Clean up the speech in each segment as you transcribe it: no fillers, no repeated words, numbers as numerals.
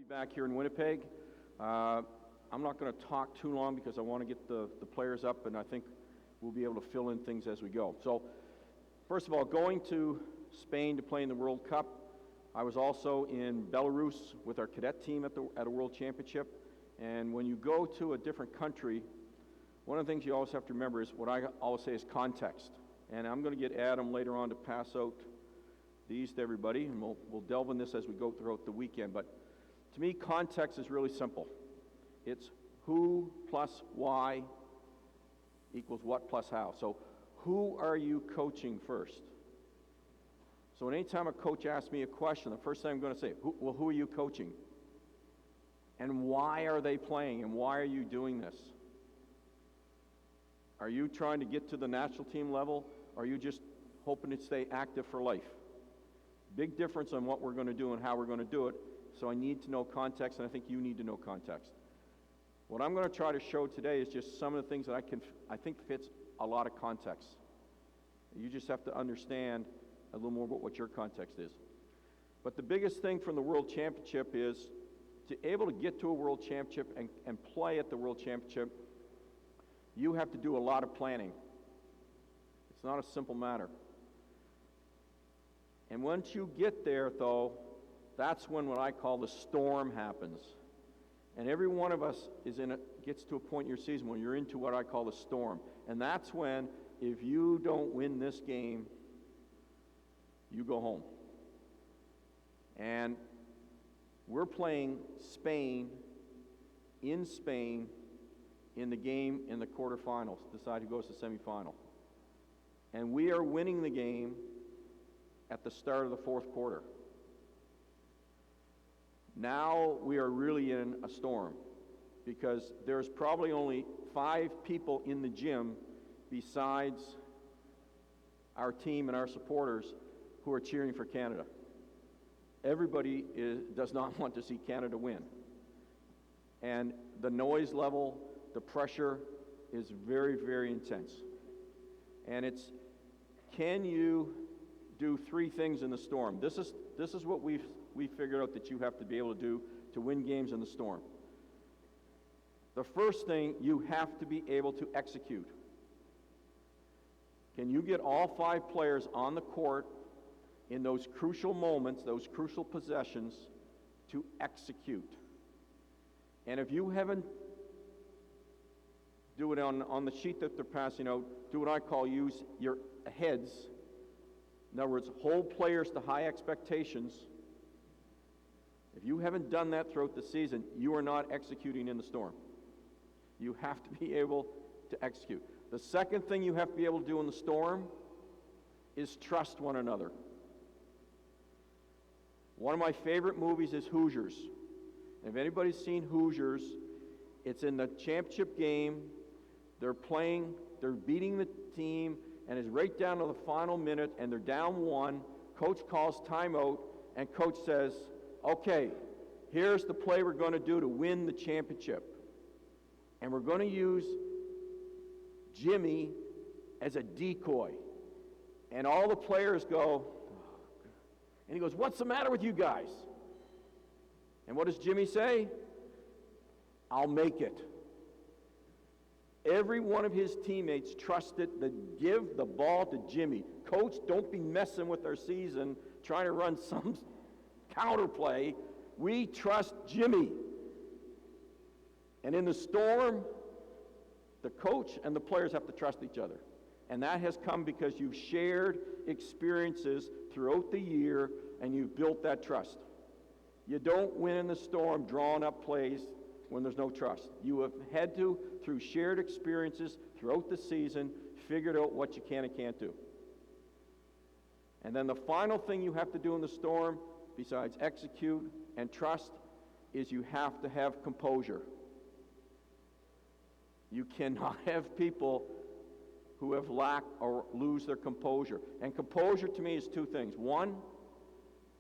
Be back here in Winnipeg. I'm not going to talk too long because I want to get the players up, and I think we'll be able to fill in things as we go. So, first of all, going to Spain to play in the World Cup. I was also in Belarus with our cadet team at a World Championship. And when you go to a different country, one of the things you always have to remember is what I always say is context. And I'm going to get Adam later on to pass out these to everybody, and we'll delve in this as we go throughout the weekend. But to me, context is really simple. It's who plus why equals what plus how. So who are you coaching first? So anytime a coach asks me a question, the first thing I'm going to say, who are you coaching? And why are they playing? And why are you doing this? Are you trying to get to the national team level? Or are you just hoping to stay active for life? Big difference on what we're going to do and how we're going to do it. So I need to know context, and I think you need to know context. What I'm going to try to show today is just some of the things that I think fits a lot of context. You just have to understand a little more about what your context is. But the biggest thing from the World Championship is to be able to get to a World Championship and play at the World Championship, you have to do a lot of planning. It's not a simple matter. And once you get there, though, that's when what I call the storm happens. And every one of us gets to a point in your season when you're into what I call the storm. And that's when, if you don't win this game, you go home. And we're playing Spain in the game in the quarterfinals, decide who goes to semifinal. And we are winning the game at the start of the fourth quarter. Now we are really in a storm because there's probably only 5 people in the gym besides our team and our supporters who are cheering for Canada. Everybody does not want to see Canada win. And the noise level, the pressure is very, very intense. And it's, can you do 3 things in the storm? This is what we figured out that you have to be able to do to win games in the storm. The first thing, you have to be able to execute. Can you get all 5 players on the court in those crucial moments, those crucial possessions, to execute? And if you haven't, do it on the sheet that they're passing out, do what I call use your heads. In other words, hold players to high expectations. If you haven't done that throughout the season, you are not executing in the storm. You have to be able to execute. The second thing you have to be able to do in the storm is trust one another. One of my favorite movies is Hoosiers. If anybody's seen Hoosiers, it's in the championship game. They're beating the team, and it's right down to the final minute, and they're down 1. Coach calls timeout, and coach says, okay, here's the play we're going to do to win the championship. And we're going to use Jimmy as a decoy. And all the players go, and he goes, what's the matter with you guys? And what does Jimmy say? I'll make it. Every one of his teammates trusted to give the ball to Jimmy. Coach, don't be messing with our season, trying to run some counter play. We trust Jimmy. And in the storm, the coach and the players have to trust each other. And that has come because you've shared experiences throughout the year and you've built that trust. You don't win in the storm drawing up plays when there's no trust. You have had to, through shared experiences throughout the season, figured out what you can and can't do. And then the final thing you have to do in the storm, besides execute and trust, is you have to have composure. You cannot have people who have lacked or lose their composure. And composure to me is 2 things. One,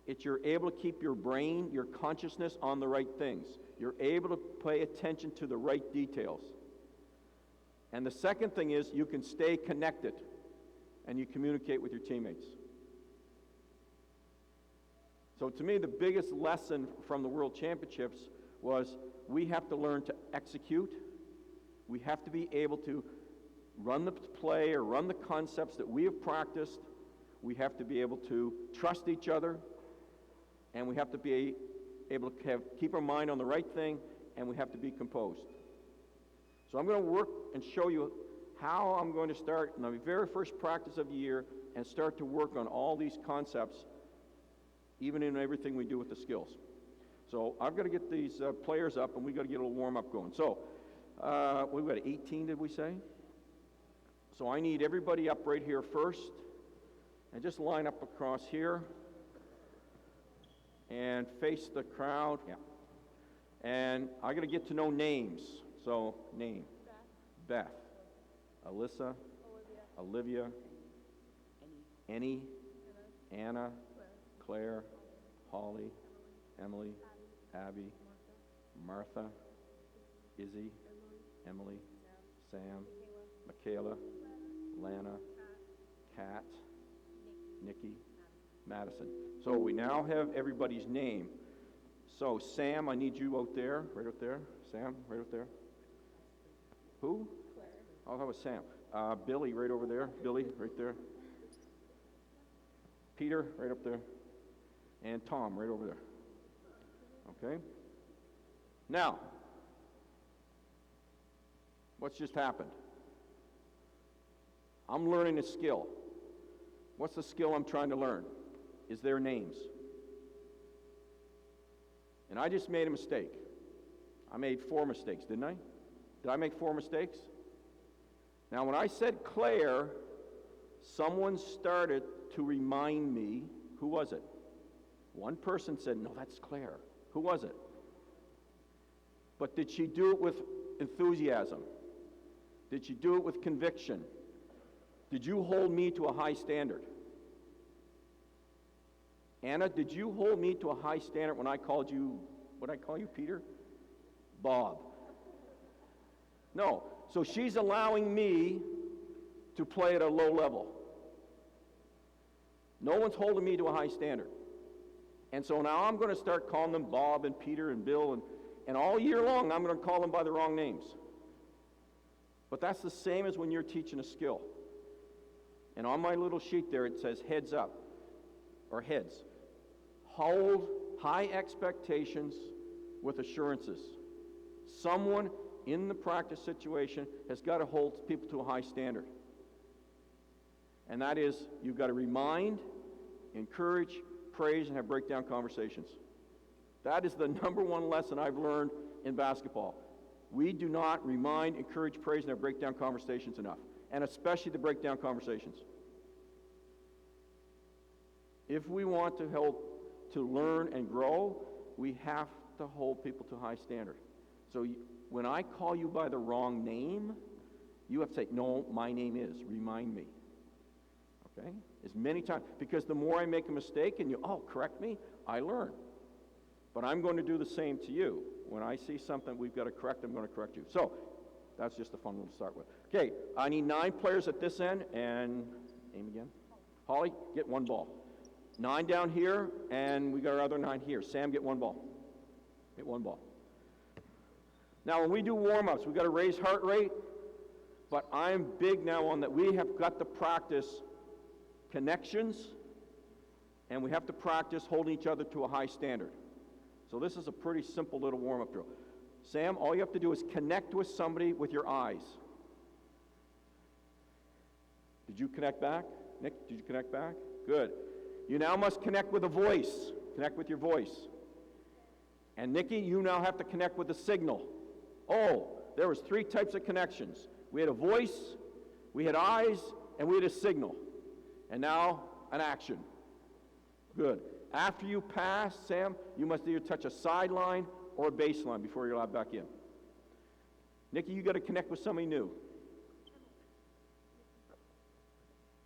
it's you're able to keep your brain, your consciousness on the right things. You're able to pay attention to the right details. And the second thing is you can stay connected and you communicate with your teammates. So to me, the biggest lesson from the World Championships was we have to learn to execute. We have to be able to run the play or run the concepts that we have practiced. We have to be able to trust each other, and we have to be able to keep our mind on the right thing, and we have to be composed. So I'm going to work and show you how I'm going to start in the very first practice of the year and start to work on all these concepts, even in everything we do with the skills. So I've got to get these players up, and we've got to get a little warm-up going. So we've got 18, did we say? So I need everybody up right here first, and just line up across here, and face the crowd. Yeah. And I got to get to know names. So name. Beth. Alyssa. Olivia. Annie. Anna. Claire. Holly. Emily. Abby. Martha. Izzy. Emily. Sam. Michaela. Lana. Kat. Nikki. Madison. So we now have everybody's name. So Sam, I need you out there, right out there. Sam, right out there. Who? Claire. Oh, that was Sam. Billy, right over there. Billy, right there. Peter, right up there. And Tom, right over there. Okay? Now, what's just happened? I'm learning a skill. What's the skill I'm trying to learn? Is their names. And I just made a mistake. I made 4 mistakes, didn't I? Did I make 4 mistakes? Now, when I said Claire, someone started to remind me. Who was it? One person said, no, that's Claire. Who was it? But did she do it with enthusiasm? Did she do it with conviction? Did you hold me to a high standard? Anna, did you hold me to a high standard when I called you, what did I call you, Peter? Bob. No. So she's allowing me to play at a low level. No one's holding me to a high standard. And so now I'm going to start calling them Bob and Peter and Bill, and all year long I'm going to call them by the wrong names. But that's the same as when you're teaching a skill. And on my little sheet there it says heads up, or heads. Hold high expectations with assurances. Someone in the practice situation has got to hold people to a high standard. And that is, you've got to remind, encourage, praise, and have breakdown conversations. That is the number one lesson I've learned in basketball. We do not remind, encourage, praise, and have breakdown conversations enough. And especially the breakdown conversations. If we want to help to learn and grow, we have to hold people to a high standard. So when I call you by the wrong name, you have to say, no, my name is, remind me. Okay? As many times, because the more I make a mistake and you, correct me, I learn. But I'm going to do the same to you. When I see something we've got to correct, I'm going to correct you. So that's just a fun one to start with. Okay, I need 9 players at this end, and aim again. Holly, get 1 ball. 9 down here, and we got our other 9 here. Sam, get 1 ball. Get 1 ball. Now, when we do warm-ups, we've got to raise heart rate, but I'm big now on that we have got to practice connections, and we have to practice holding each other to a high standard. So this is a pretty simple little warm-up drill. Sam, all you have to do is connect with somebody with your eyes. Did you connect back? Nick, did you connect back? Good. You now must connect with a voice. Connect with your voice. And Nikki, you now have to connect with a signal. Oh, there was 3 types of connections. We had a voice, we had eyes, and we had a signal. And now, an action. Good. After you pass, Sam, you must either touch a sideline or a baseline before you're allowed back in. Nikki, you got to connect with somebody new.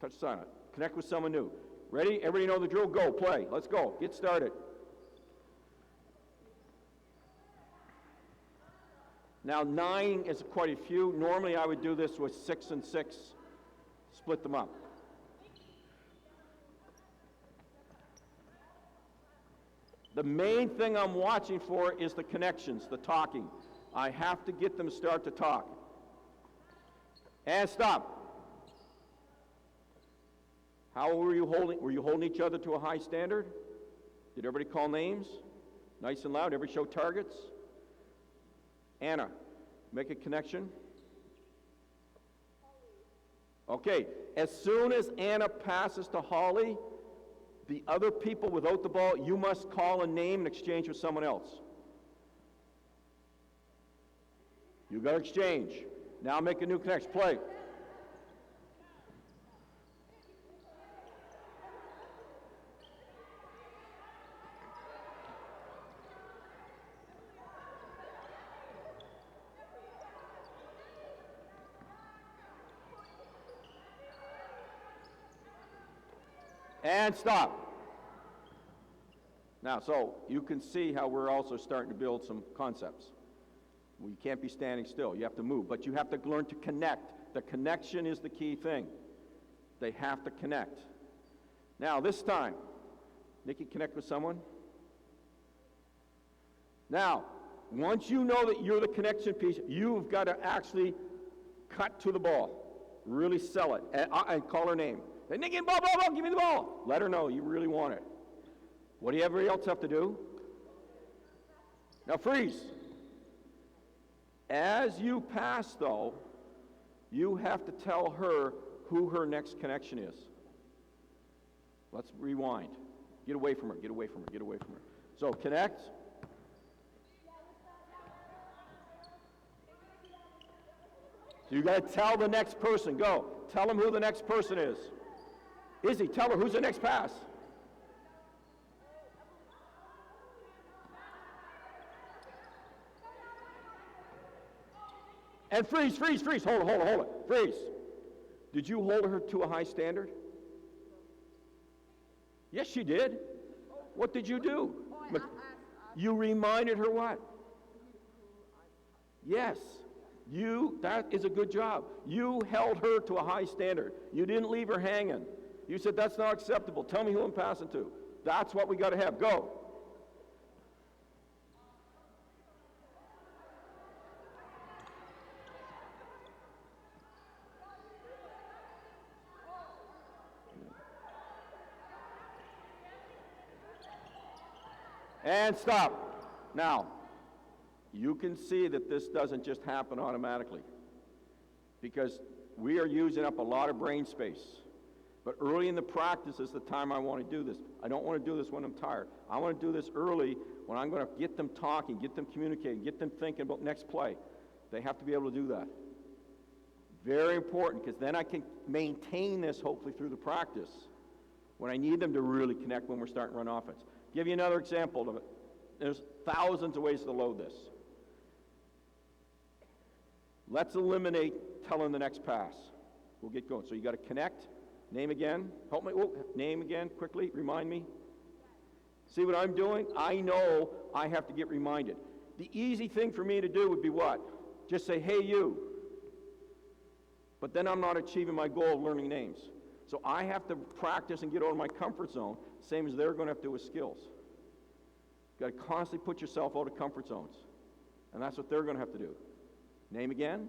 Touch sideline. Connect with someone new. Ready? Everybody know the drill? Go, play. Let's go. Get started. Now, 9 is quite a few. Normally, I would do this with 6 and 6. Split them up. The main thing I'm watching for is the connections, the talking. I have to get them to start to talk. And stop. How were you holding? Were you holding each other to a high standard? Did everybody call names? Nice and loud. Everybody show targets? Anna, make a connection. Okay, as soon as Anna passes to Holly, the other people without the ball, you must call a name and exchange with someone else. You got to exchange. Now make a new connection. Play. And stop. Now, so you can see how we're also starting to build some concepts. Well, you can't be standing still. You have to move, but you have to learn to connect. The connection is the key thing. They have to connect. Now, this time, Nikki, connect with someone. Now, once you know that you're the connection piece, you've got to actually cut to the ball. Really sell it. And call her name. Say, Nikki, ball, give me the ball. Let her know you really want it. What do everybody else have to do? Now freeze. As you pass, though, you have to tell her who her next connection is. Let's rewind. Get away from her, get away from her, get away from her. So connect. So you got to tell the next person. Go. Tell them who the next person is. Izzy, tell her who's the next pass. And freeze. Hold it. Freeze. Did you hold her to a high standard? Yes, she did. What did you do? You reminded her what? Yes. That is a good job. You held her to a high standard. You didn't leave her hanging. You said, that's not acceptable. Tell me who I'm passing to. That's what we got to have. Go. And stop. Now, you can see that this doesn't just happen automatically because we are using up a lot of brain space. But early in the practice is the time I want to do this. I don't want to do this when I'm tired. I want to do this early when I'm going to get them talking, get them communicating, get them thinking about next play. They have to be able to do that. Very important, because then I can maintain this hopefully through the practice when I need them to really connect when we're starting to run offense. Give you another example of it. There's thousands of ways to load this. Let's eliminate telling the next pass. We'll get going. So you got to connect. Name again. Help me. Name again, quickly. Remind me. See what I'm doing? I know I have to get reminded. The easy thing for me to do would be what? Just say, hey, you. But then I'm not achieving my goal of learning names. So I have to practice and get out of my comfort zone, same as they're going to have to do with skills. You've got to constantly put yourself out of comfort zones. And that's what they're going to have to do. Name again.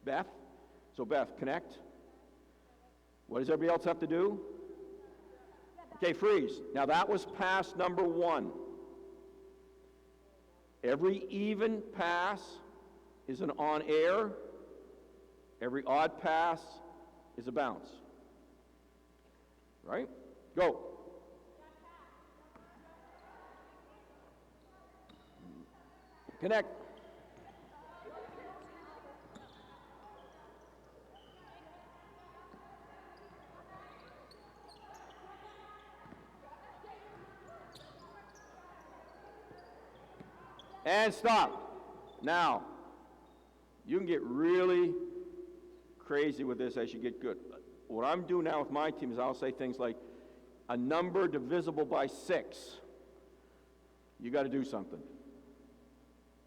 Beth. So Beth, connect. What does everybody else have to do? Okay, freeze. Now that was pass number 1. Every even pass is an on air. Every odd pass is a bounce. Right? Go. Connect. And stop. Now, you can get really crazy with this as you get good. What I'm doing now with my team is I'll say things like, a number divisible by 6, you got to do something.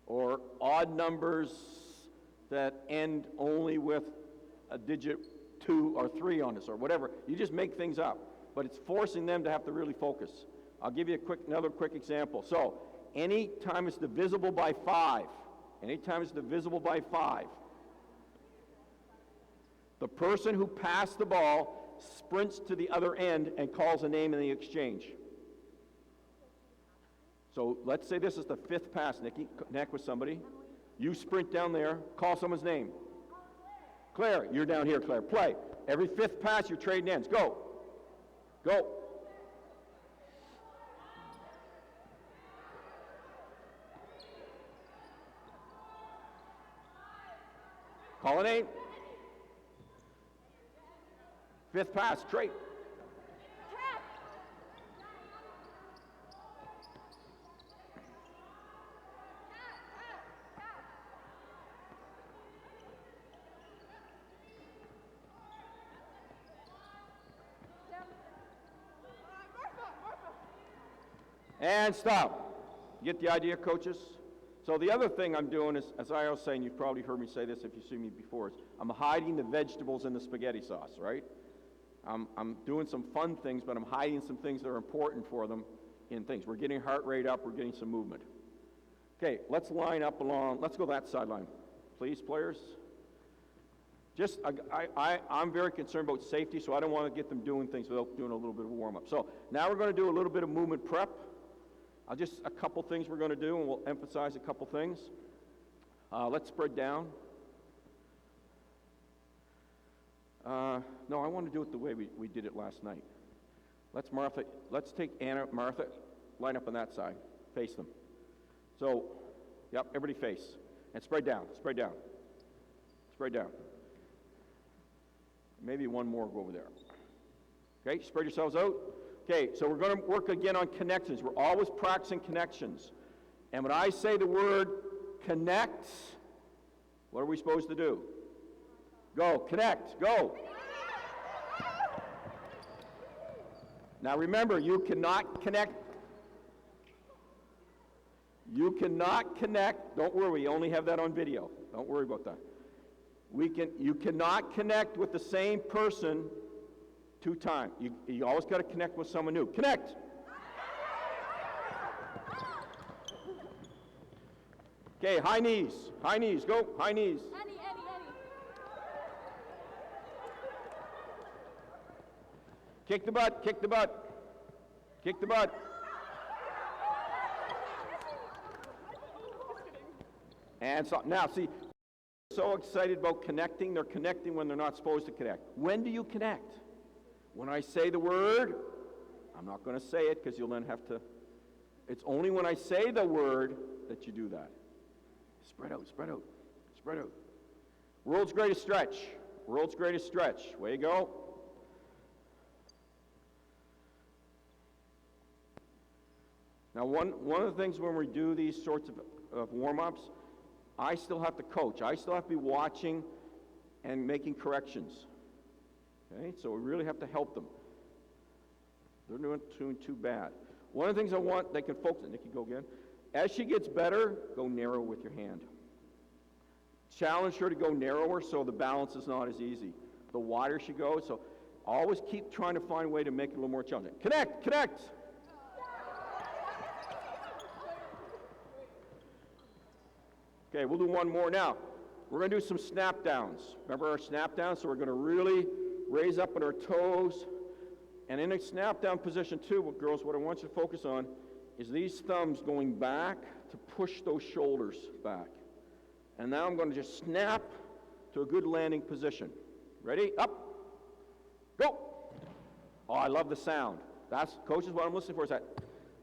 Or odd numbers that end only with a digit 2 or 3 on this, or whatever. You just make things up. But it's forcing them to have to really focus. I'll give you another quick example. So, any time it's divisible by 5, the person who passed the ball sprints to the other end and calls a name in the exchange. So let's say this is the 5th pass, Nikki. Connect with somebody. You sprint down there, call someone's name. Claire, you're down here, Claire. Play. Every 5th pass, you're trading ends. Go. Go. Call a name. 5th pass, trade. And stop. You get the idea, coaches? So the other thing I'm doing is, as I was saying, you've probably heard me say this if you've seen me before, is I'm hiding the vegetables in the spaghetti sauce, right? I'm doing some fun things, but I'm hiding some things that are important for them in things. We're getting heart rate up, we're getting some movement. Okay, let's line up along, let's go that sideline. Please, players. Just, I'm very concerned about safety, so I don't want to get them doing things without doing a little bit of a warm-up. So now we're going to do a little bit of movement prep. A couple things we're going to do, and we'll emphasize a couple things. Let's spread down. No, I want to do it the way we did it last night. Let's take Martha, line up on that side. Face them. So, yep, everybody face. And spread down, spread down. Spread down. Maybe one more go over there. Okay, spread yourselves out. Okay, so we're going to work again on connections. We're always practicing connections. And when I say the word connect, what are we supposed to do? Go, connect, go. Now remember, you cannot connect. You cannot connect. Don't worry, we only have that on video. Don't worry about that. You cannot connect with the same person 2 times. You always got to connect with someone new. Connect. Okay, high knees, go, high knees. Eddie. Kick the butt, kick the butt, kick the butt. And so, now see, so excited about connecting, they're connecting when they're not supposed to connect. When do you connect? When I say the word, I'm not going to say it because you'll then have to, it's only when I say the word that you do that. Spread out, spread out, spread out. World's greatest stretch. World's greatest stretch. Way you go. Now, one of the things when we do these sorts of warm-ups, I still have to coach. I still have to be watching and making corrections. Okay, so we really have to help them. They're doing too bad. One of the things I want, they can focus on, Nikki, go again. As she gets better, go narrow with your hand. Challenge her to go narrower so the balance is not as easy. The wider she goes, so always keep trying to find a way to make it a little more challenging. Connect, connect. Okay, we'll do one more now. We're going to do some snap downs. Remember our snap downs? So we're going to really raise up on our toes. And in a snap down position too, girls, what I want you to focus on is these thumbs going back to push those shoulders back. And now I'm going to just snap to a good landing position. Ready? Up. Go. Oh, I love the sound. That's, coaches, what I'm listening for is that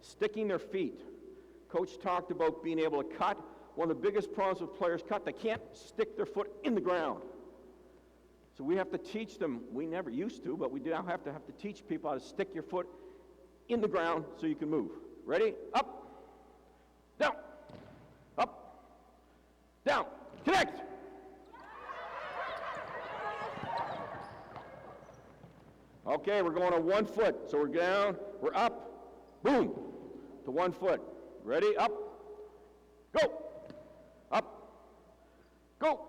sticking their feet. Coach talked about being able to cut. One of the biggest problems with players cut, they can't stick their foot in the ground. So we have to teach them, we never used to, but we now have to teach people how to stick your foot in the ground so you can move. Ready? Up, down, up, down, connect. Okay, we're going on 1 foot. So we're down, we're up, boom, to 1 foot. Ready? Up, go. Up, go.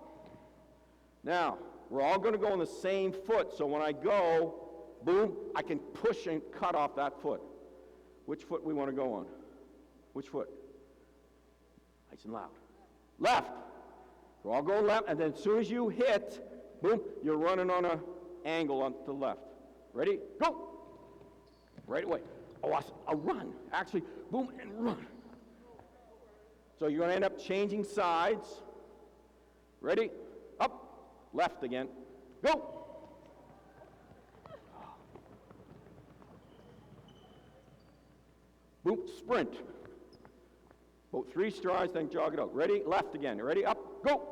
Now, we're all going to go on the same foot, so when I go, boom, I can push and cut off that foot. which foot we want to go on. Which foot? Nice and loud. Left. We're all going left, and then as soon as you hit, boom, you're running on an angle on the left. Ready? Go! Right away. Oh, a run. Actually, boom, and run. So you're going to end up changing sides. Ready? Up. Left again. Go! Boom, sprint. About 3 strides, then jog it out. Ready? Left again. Ready? Up. Go!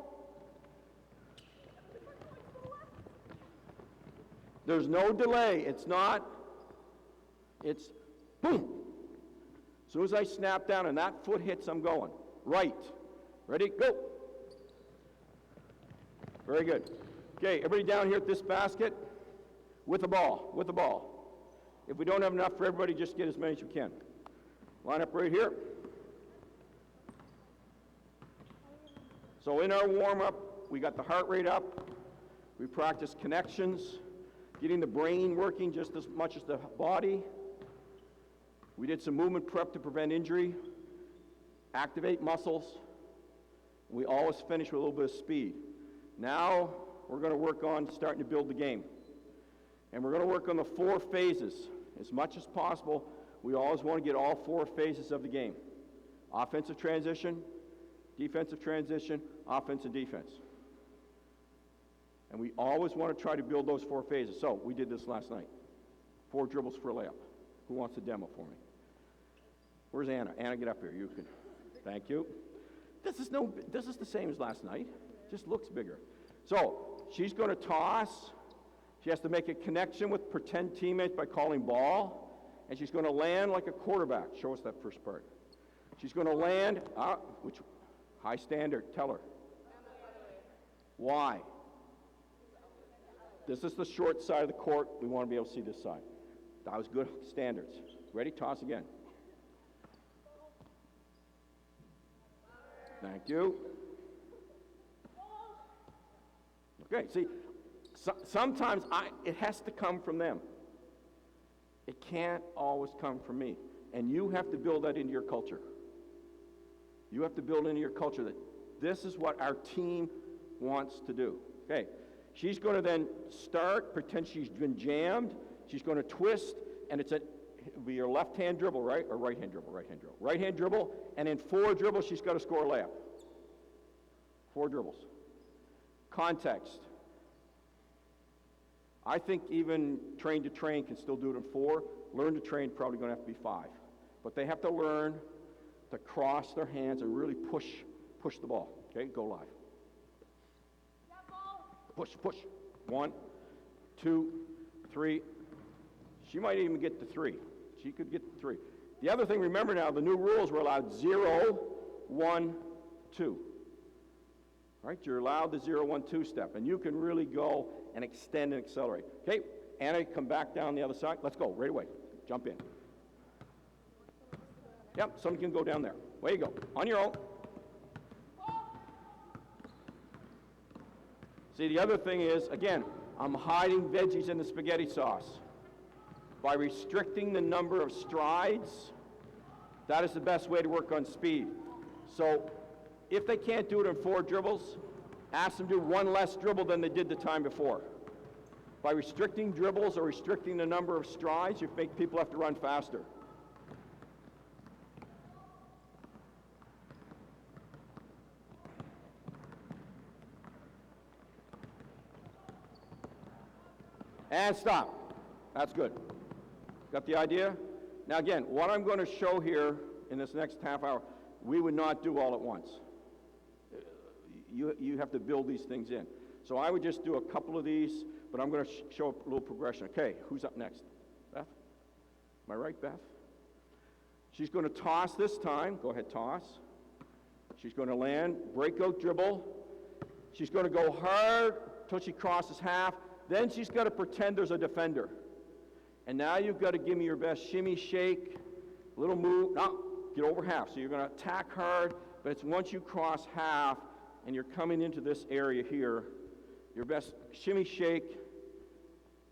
There's no delay. It's boom. As soon as I snap down and that foot hits, I'm going. Right. Ready? Go. Very good. Okay, everybody down here at this basket with the ball, with the ball. If we don't have enough for everybody, just get as many as you can. Line up right here. So in our warm-up, we got the heart rate up. We practice connections, getting the brain working just as much as the body. We did some movement prep to prevent injury, activate muscles. We always finish with a little bit of speed. Now we're going to work on starting to build the game. And we're going to work on the 4 phases. As much as possible, we always want to get all 4 phases of the game. Offensive transition, defensive transition, offense and defense. And we always want to try to build those 4 phases. So we did this last night. 4 dribbles for a layup. Who wants to demo for me? Where's Anna? Anna, get up here. You can. Thank you. This is the same as last night. Just looks bigger. So she's going to toss. She has to make a connection with pretend teammates by calling ball. And she's going to land like a quarterback. Show us that first part. She's going to land, which high standard, tell her. Why? This is the short side of the court. We want to be able to see this side. That was good standards. Ready? Toss again. Thank you. Okay, see, sometimes it has to come from them. It can't always come from me. And you have to build that into your culture. You have to build into your culture that this is what our team wants to do. Okay, she's going to then start, pretend she's been jammed. She's going to twist, and it'll be your left-hand dribble, right? Or right-hand dribble, right-hand dribble. Right-hand dribble, and in 4 dribbles, she's got to score a layup. 4 dribbles. Context. I think even train to train can still do it in 4. Learn to train probably going to have to be 5. But they have to learn to cross their hands and really push the ball. Okay, go live. Push. 1, 2, 3. She might even get to 3. She could get to 3. The other thing, remember now, the new rules were allowed 0, 1, 2. Right? You're allowed the 0, 1, 2 step, and you can really go and extend and accelerate. Okay, Anna, come back down the other side. Let's go right away. Jump in. Yep, someone can go down there. Way you go. On your own. See, the other thing is, again, I'm hiding veggies in the spaghetti sauce. By restricting the number of strides, that is the best way to work on speed. So if they can't do it in 4 dribbles, ask them to do 1 less dribble than they did the time before. By restricting dribbles or restricting the number of strides, you make people have to run faster. And stop. That's good. Got the idea? Now again, what I'm going to show here in this next half hour, we would not do all at once. You have to build these things in. So I would just do a couple of these, but I'm going to show a little progression. Okay, who's up next? Beth? Am I right, Beth? She's going to toss this time. Go ahead, toss. She's going to land, breakout dribble. She's going to go hard till she crosses half. Then she's got to pretend there's a defender. And now you've got to give me your best shimmy, shake, little move. Now, get over half. So you're going to attack hard, but it's once you cross half and you're coming into this area here, your best shimmy, shake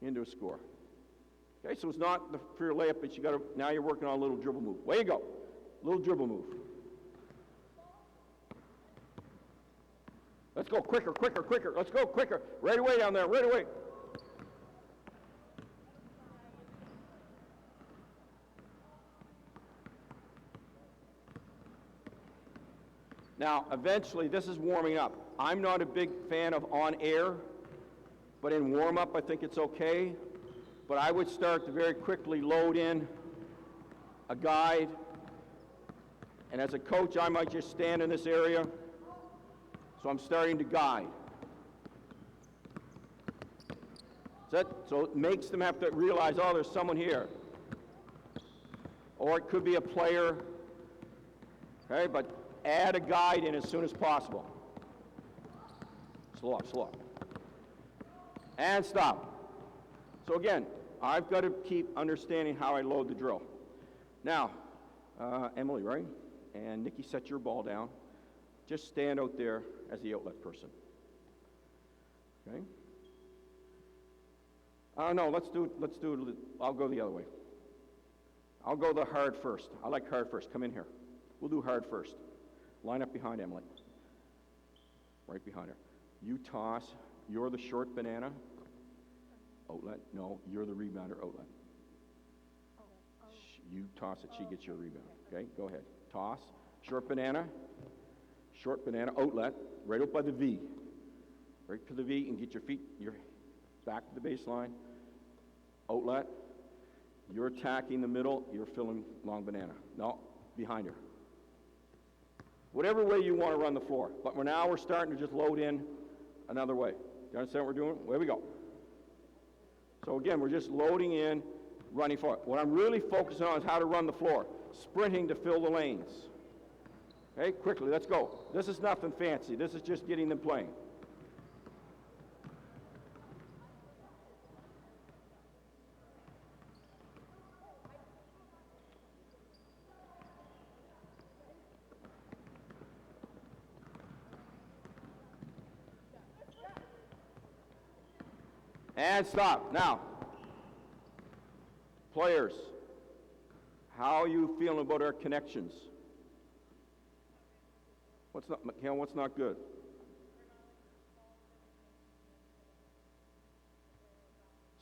into a score. Okay, so it's not the pure layup, but now you're working on a little dribble move. Way you go. Little dribble move. Let's go quicker, quicker, quicker. Let's go quicker. Right away down there, right away. Now, eventually, this is warming up. I'm not a big fan of on air, but in warm-up, I think it's okay. But I would start to very quickly load in a guide. And as a coach, I might just stand in this area. So I'm starting to guide. So it makes them have to realize, oh, there's someone here. Or it could be a player. Okay, but add a guide in as soon as possible. Slow up, slow up. And stop. So again, I've got to keep understanding how I load the drill. Now, Emily, right? And Nikki, set your ball down. Just stand out there as the outlet person. Okay? No, let's do it. I'll go the other way. I'll go the hard first. I like hard first. Come in here. We'll do hard first. Line up behind Emily. Right behind her. You toss. You're the short banana. Outlet. No, you're the rebounder outlet. You toss it. She gets your rebound. Okay, go ahead. Toss. Short banana. Short banana outlet. Right up by the V. Right to the V and get your feet. Your back to the baseline. Outlet. You're attacking the middle. You're filling long banana. No, behind her. Whatever way you want to run the floor. But now we're starting to just load in another way. You understand what we're doing? There we go. So again, we're just loading in, running forward. What I'm really focusing on is how to run the floor. Sprinting to fill the lanes. Okay, quickly, let's go. This is nothing fancy. This is just getting them playing. And stop. Now, players, how are you feeling about our connections? What's not good?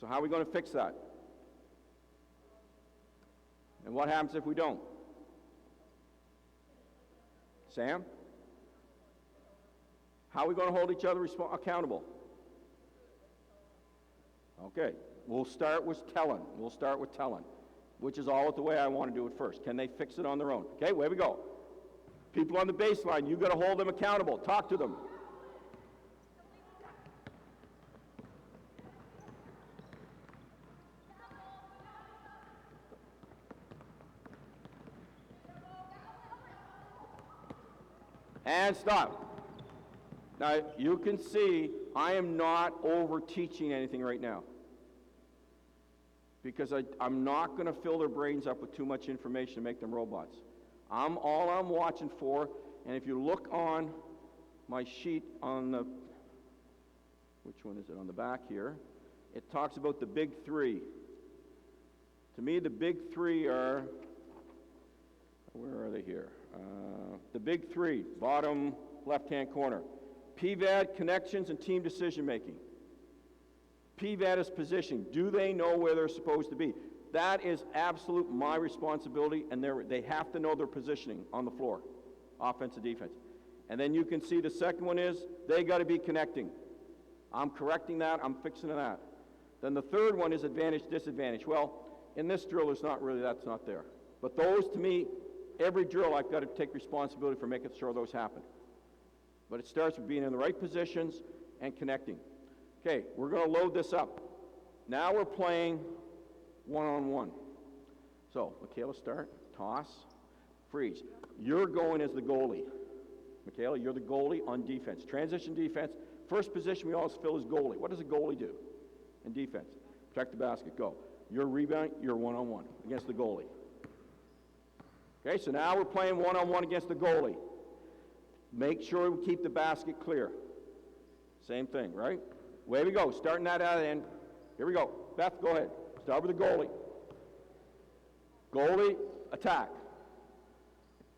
So how are we going to fix that? And what happens if we don't? Sam? How are we going to hold each other accountable? Okay, we'll start with telling. Which is all the way I want to do it first. Can they fix it on their own? Okay, where we go. People on the baseline, you've got to hold them accountable. Talk to them. And stop. Now, you can see I am not over-teaching anything right now. Because I'm not going to fill their brains up with too much information to make them robots. All I'm watching for, and if you look on my sheet on the, which one is it, on the back here, it talks about the big three. To me, the big three are, where are they here? The big three, bottom left-hand corner. PVAD, connections, and team decision-making. PVAD is positioning. Do they know where they're supposed to be? That is absolute my responsibility, and they have to know their positioning on the floor, offense and defense. And then you can see the second one is they got to be connecting. I'm correcting that. I'm fixing that. Then the third one is advantage, disadvantage. Well, in this drill, that's not there. But those, to me, every drill I've got to take responsibility for making sure those happen. But it starts with being in the right positions and connecting. Okay, we're going to load this up. Now we're playing one-on-one. So, Michaela, start, toss, freeze. You're going as the goalie. Michaela, you're the goalie on defense. Transition defense, first position we always fill is goalie. What does a goalie do in defense? Protect the basket, go. You're rebounding, you're one-on-one against the goalie. Okay, so now we're playing one-on-one against the goalie. Make sure we keep the basket clear. Same thing, right? Away we go, starting that out of the end. Here we go. Beth, go ahead. Start with the goalie. Goalie, attack.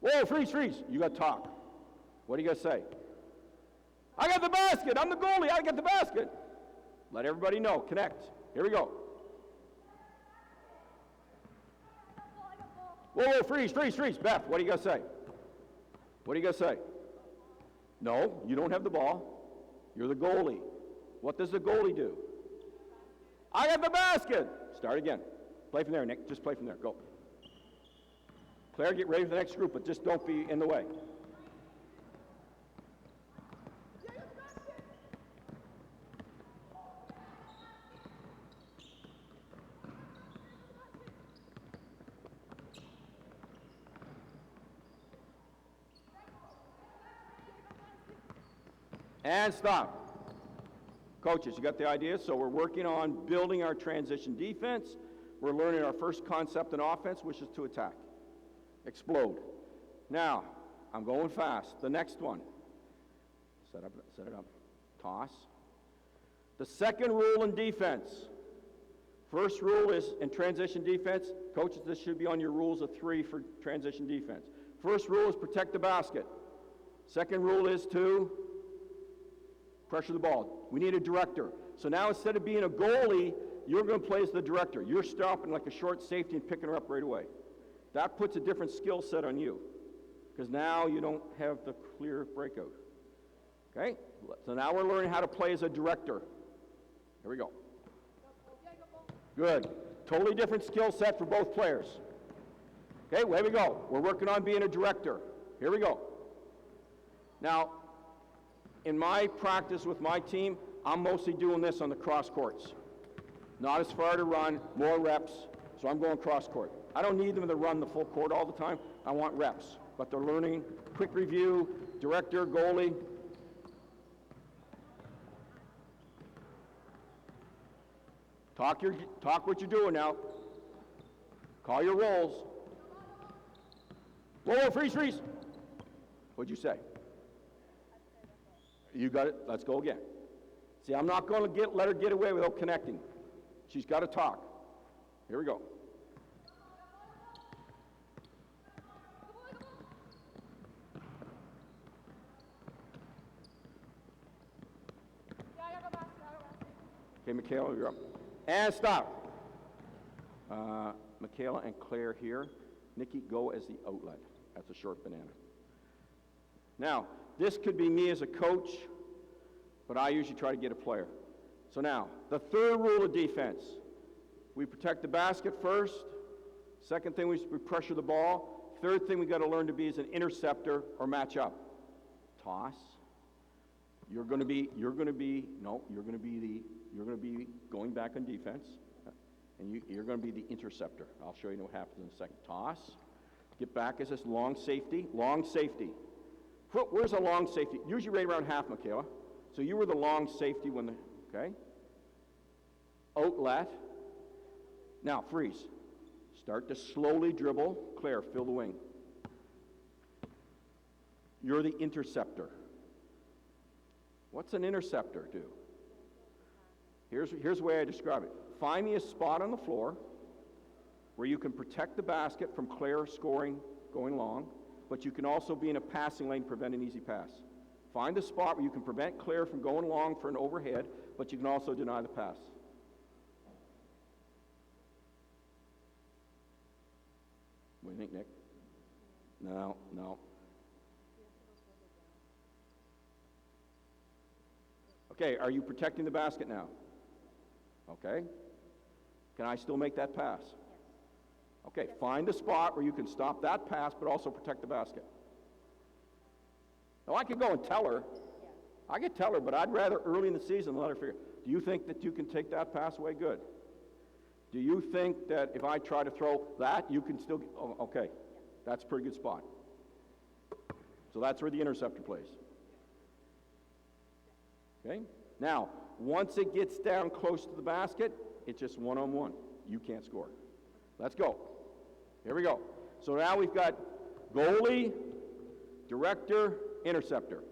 Whoa, freeze, freeze. You got to talk. What do you got to say? I got the basket. I'm the goalie. I got the basket. Let everybody know. Connect. Here we go. Whoa, whoa, freeze, freeze, freeze. Beth, what do you got to say? What do you got to say? No, you don't have the ball. You're the goalie. What does the goalie do? I got the basket. Start again. Play from there, Nick. Just play from there. Go. Claire, get ready for the next group, but just don't be in the way. And stop. Coaches, you got the idea? So we're working on building our transition defense. We're learning our first concept in offense, which is to attack. Explode. Now, I'm going fast. The next one. Set it up. Toss. The second rule in defense. First rule is in transition defense. Coaches, this should be on your rules of 3 for transition defense. First rule is protect the basket. Second rule is to pressure the ball. We need a director. So now instead of being a goalie, you're going to play as the director. You're stopping like a short safety and picking her up right away. That puts a different skill set on you because now you don't have the clear breakout. Okay? So now we're learning how to play as a director. Here we go. Good. Totally different skill set for both players. Okay, here we go. We're working on being a director. Here we go. Now, in my practice with my team, I'm mostly doing this on the cross courts. Not as far to run, more reps, so I'm going cross court. I don't need them to run the full court all the time. I want reps, but they're learning. Quick review, director, goalie. Talk what you're doing now. Call your roles. Whoa, whoa, freeze, freeze. What'd you say? You got it. Let's go again. See, I'm not going to let her get away without connecting. She's got to talk. Here we go. Okay, Michaela, you're up. And stop. Michaela and Claire here. Nikki, go as the outlet. That's a short banana. Now, this could be me as a coach, but I usually try to get a player. So now, the third rule of defense. We protect the basket first. Second thing, we pressure the ball. Third thing we got to learn to be is an interceptor or match up. Toss. You're going to be going back on defense, and you're going to be the interceptor. I'll show you what happens in a second. Toss. Get back as this long safety. Long safety. Where's a long safety? Usually right around half, Michaela. So you were the long safety when the, okay? Outlet. Now, freeze. Start to slowly dribble. Claire, fill the wing. You're the interceptor. What's an interceptor do? Here's the way I describe it. Find me a spot on the floor where you can protect the basket from Claire scoring, going long, but you can also be in a passing lane, prevent an easy pass. Find a spot where you can prevent Claire from going long for an overhead, but you can also deny the pass. What do you think, Nick? No. Okay, are you protecting the basket now? Okay. Can I still make that pass? Okay, find a spot where you can stop that pass, but also protect the basket. Now, I could go and tell her. I could tell her, but I'd rather early in the season let her figure. Do you think that you can take that pass away? Good. Do you think that if I try to throw that, you can still, okay, that's a pretty good spot. So that's where the interceptor plays. Okay? Now, once it gets down close to the basket, it's just one-on-one. You can't score. Let's go. Here we go. So now we've got goalie, director, interceptor.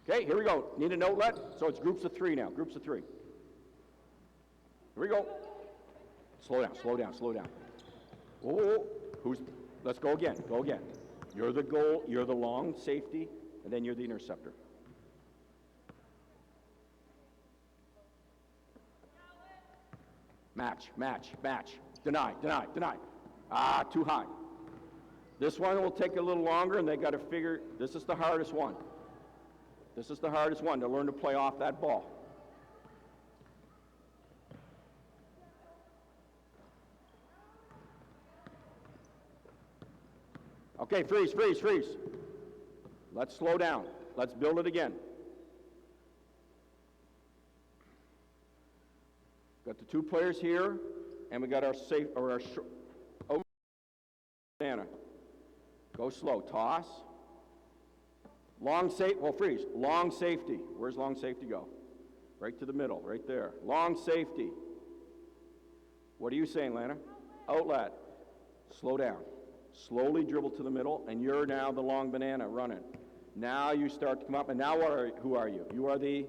Okay, here we go. Need an outlet? So it's groups of 3 now, groups of 3. Here we go. Slow down, slow down, slow down. Oh, let's go again, go again. You're the goal, you're the long safety, and then you're the interceptor. Match, match, match. Deny, deny, deny. Ah, too high. This one will take a little longer, and they got to figure, this is the hardest one. This is the hardest one, to learn to play off that ball. Okay, freeze, freeze, freeze. Let's slow down. Let's build it again. Got the 2 players here, and we got our safe, or our banana. Go slow, toss. Long safety, well, freeze. Long safety. Where's long safety go? Right to the middle, right there. Long safety. What are you saying, Lana? Outlet. Slow down. Slowly dribble to the middle, and you're now the long banana running. Now you start to come up, and now who are you? You are the,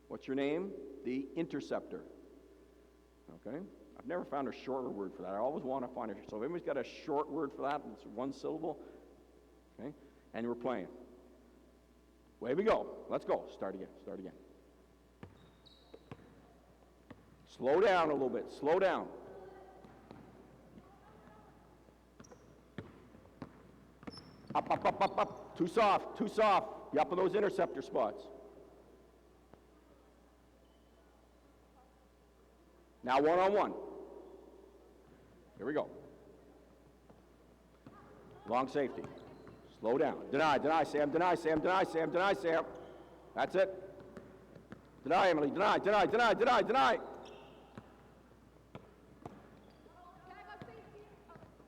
what's your name? The interceptor. Okay? I've never found a shorter word for that. I always want to find it. So if anybody's got a short word for that, it's 1 syllable. Okay? And we're playing. Way we go. Let's go. Start again. Start again. Slow down a little bit. Slow down. Up, up, up, up, up. Too soft. Too soft. You up in those interceptor spots. Now one-on-one. Here we go. Long safety. Slow down. Deny, deny, Sam, deny, Sam, deny, Sam, deny, Sam. That's it. Deny, Emily, deny, deny, deny, deny, deny.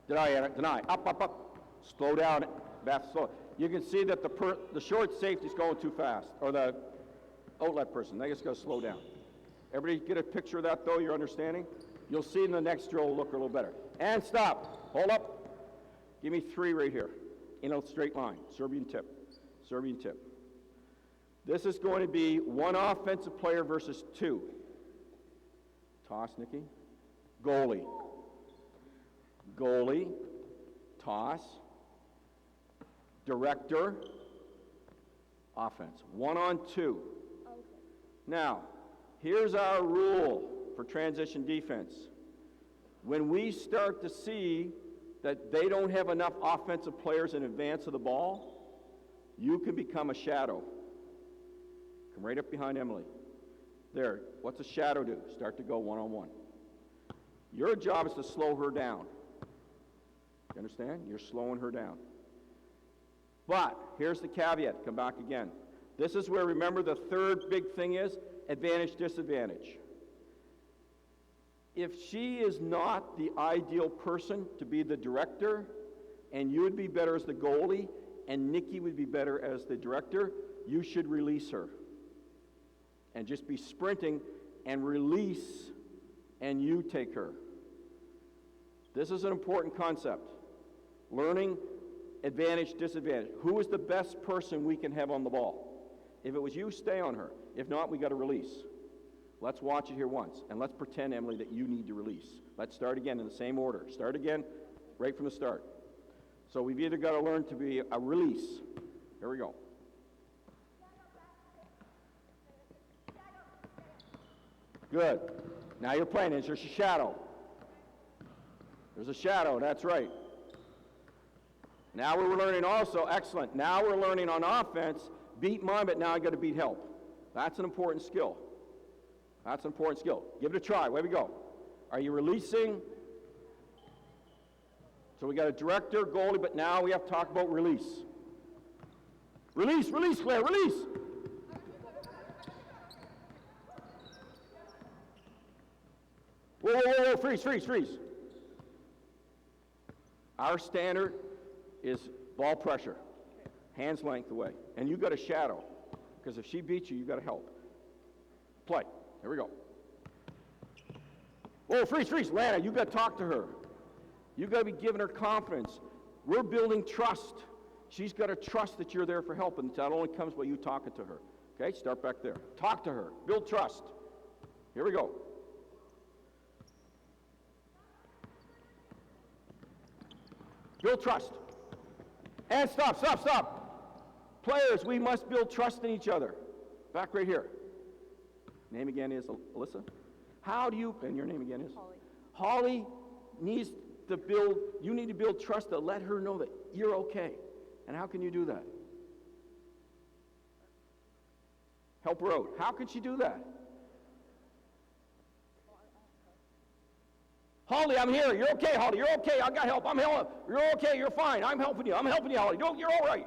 Deny, Anna, deny. Up, up, up. Slow down, Beth, slow. You can see that the short safety's going too fast, or the outlet person. They just got to slow down. Everybody get a picture of that, though, you're understanding? You'll see in the next drill look a little better. And stop. Hold up. Give me 3 right here. In a straight line. Serbian tip. Serbian tip. This is going to be 1 offensive player versus 2. Toss, Nikki. Goalie. Goalie. Toss. Director. Offense. 1 on 2. Okay. Now, here's our rule for transition defense. When we start to see that they don't have enough offensive players in advance of the ball, you can become a shadow. Come right up behind Emily. There, what's a shadow do? Start to go one-on-one. Your job is to slow her down. You understand? You're slowing her down. But here's the caveat. Come back again. This is where, remember, the third big thing is advantage, disadvantage. If she is not the ideal person to be the director, and you would be better as the goalie, and Nikki would be better as the director, you should release her. And just be sprinting and release, and you take her. This is an important concept. Learning advantage, disadvantage. Who is the best person we can have on the ball? If it was you, stay on her. If not, we got to release. Let's watch it here once, and let's pretend, Emily, that you need to release. Let's start again in the same order. Start again right from the start. So we've either got to learn to be a release. Here we go. Good. Now you're playing. There's a shadow. There's a shadow, that's right. Now we're learning also, excellent. Now we're learning on offense, beat mine, but now I got to beat help. That's an important skill. That's an important skill. Give it a try. Where we go? Are you releasing? So we got a director, goalie, but now we have to talk about release. Release, release, Claire, release. Whoa, whoa, whoa, whoa, freeze, freeze, freeze. Our standard is ball pressure, hands length away. And you got a shadow, because if she beats you, you got to help. Play. Here we go. Whoa, freeze, freeze. Lana, you got to talk to her. You got to be giving her confidence. We're building trust. She's got to trust that you're there for help, and that only comes by you talking to her. Okay, start back there. Talk to her. Build trust. Here we go. Build trust. And stop, stop, stop. Players, we must build trust in each other. Back right here. Name again is Alyssa. How do you, and your name again is? Holly. Holly needs to build, you need to build trust to let her know that you're okay. And how can you do that? Help her out. How can she do that? Holly, I'm here. You're okay, Holly. You're okay. I got help. I'm helping. You're okay. You're fine. I'm helping you. I'm helping you, Holly. You're all right.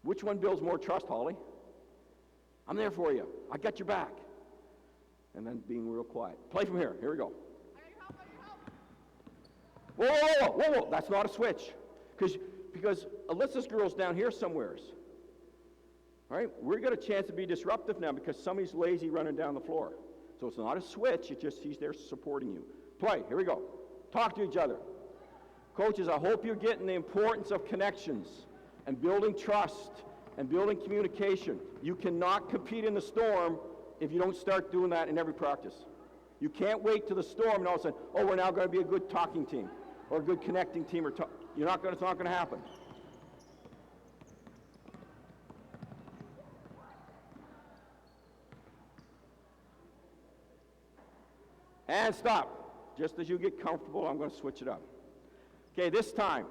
Which one builds more trust, Holly? I'm there for you. I got your back. And then being real quiet. Play from here. Here we go. Whoa, whoa, whoa, whoa, whoa. That's not a switch. Because Alyssa's girl's down here somewheres. All right? We've got a chance to be disruptive now because somebody's lazy running down the floor. So it's not a switch. It's just he's there supporting you. Play. Here we go. Talk to each other. Coaches, I hope you're getting the importance of connections and building trust and building communication. You cannot compete in the storm if you don't start doing that in every practice. You can't wait to the storm and all of a sudden, oh, we're now going to be a good talking team or a good connecting team. It's not going to happen. And stop. Just as you get comfortable, I'm going to switch it up. Okay, this time,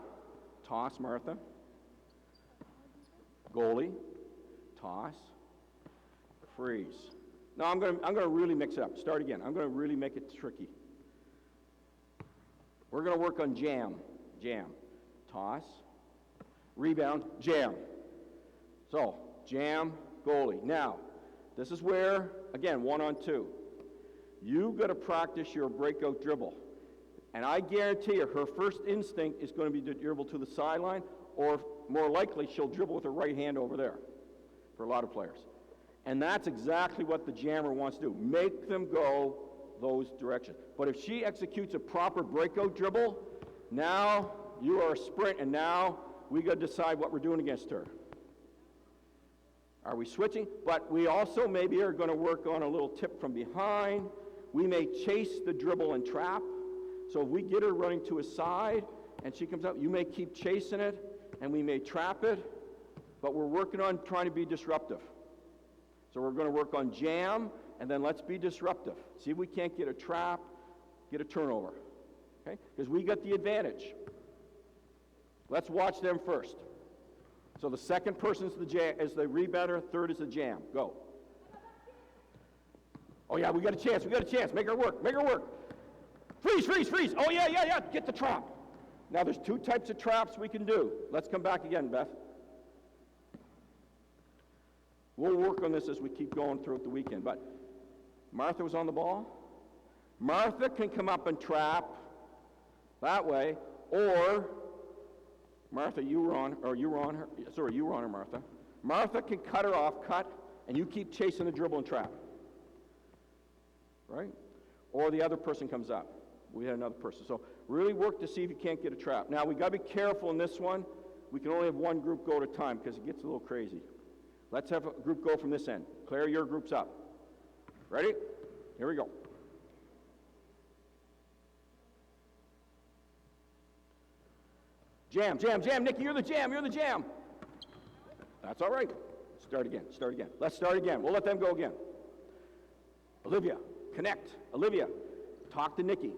toss, Martha. Goalie, toss, freeze. Now I'm going to really mix it up. Start again. I'm going to really make it tricky. We're going to work on jam. Jam. Toss, rebound, jam. So, jam, goalie. Now, this is where, again, 1-on-2. You've got to practice your breakout dribble. And I guarantee you, her first instinct is going to be to dribble to the sideline, or more likely, she'll dribble with her right hand over there for a lot of players. And that's exactly what the jammer wants to do. Make them go those directions. But if she executes a proper breakout dribble, now you are a sprint, and now we got to decide what we're doing against her. Are we switching? But we also maybe are going to work on a little tip from behind. We may chase the dribble and trap. So if we get her running to a side and she comes up, you may keep chasing it and we may trap it, but we're working on trying to be disruptive. So we're going to work on jam, and then let's be disruptive. See if we can't get a trap, get a turnover. Okay? Because we got the advantage. Let's watch them first. So the second person is the rebounder, third is the jam. Go. Oh yeah, we got a chance, Make her work, Freeze, freeze, freeze. Oh yeah, get the trap. Now there's two types of traps we can do. Let's come back again, Beth. We'll work on this as we keep going throughout the weekend. But Martha was on the ball. Martha can come up and trap that way, or Martha, you were on her. Sorry, you were on her, Martha. Martha can cut her off, and you keep chasing the dribble and trap. Right? Or the other person comes up. We had another person. So really work to see if you can't get a trap. Now, we got to be careful in this one. We can only have one group go at a time because it gets a little crazy. Let's have a group go from this end. Claire, your group's up. Ready? Here we go. Jam, jam, jam. Nikki, you're the jam. That's all right. Start again. Let's start again. We'll let them go again. Olivia, connect. Olivia, talk to Nikki.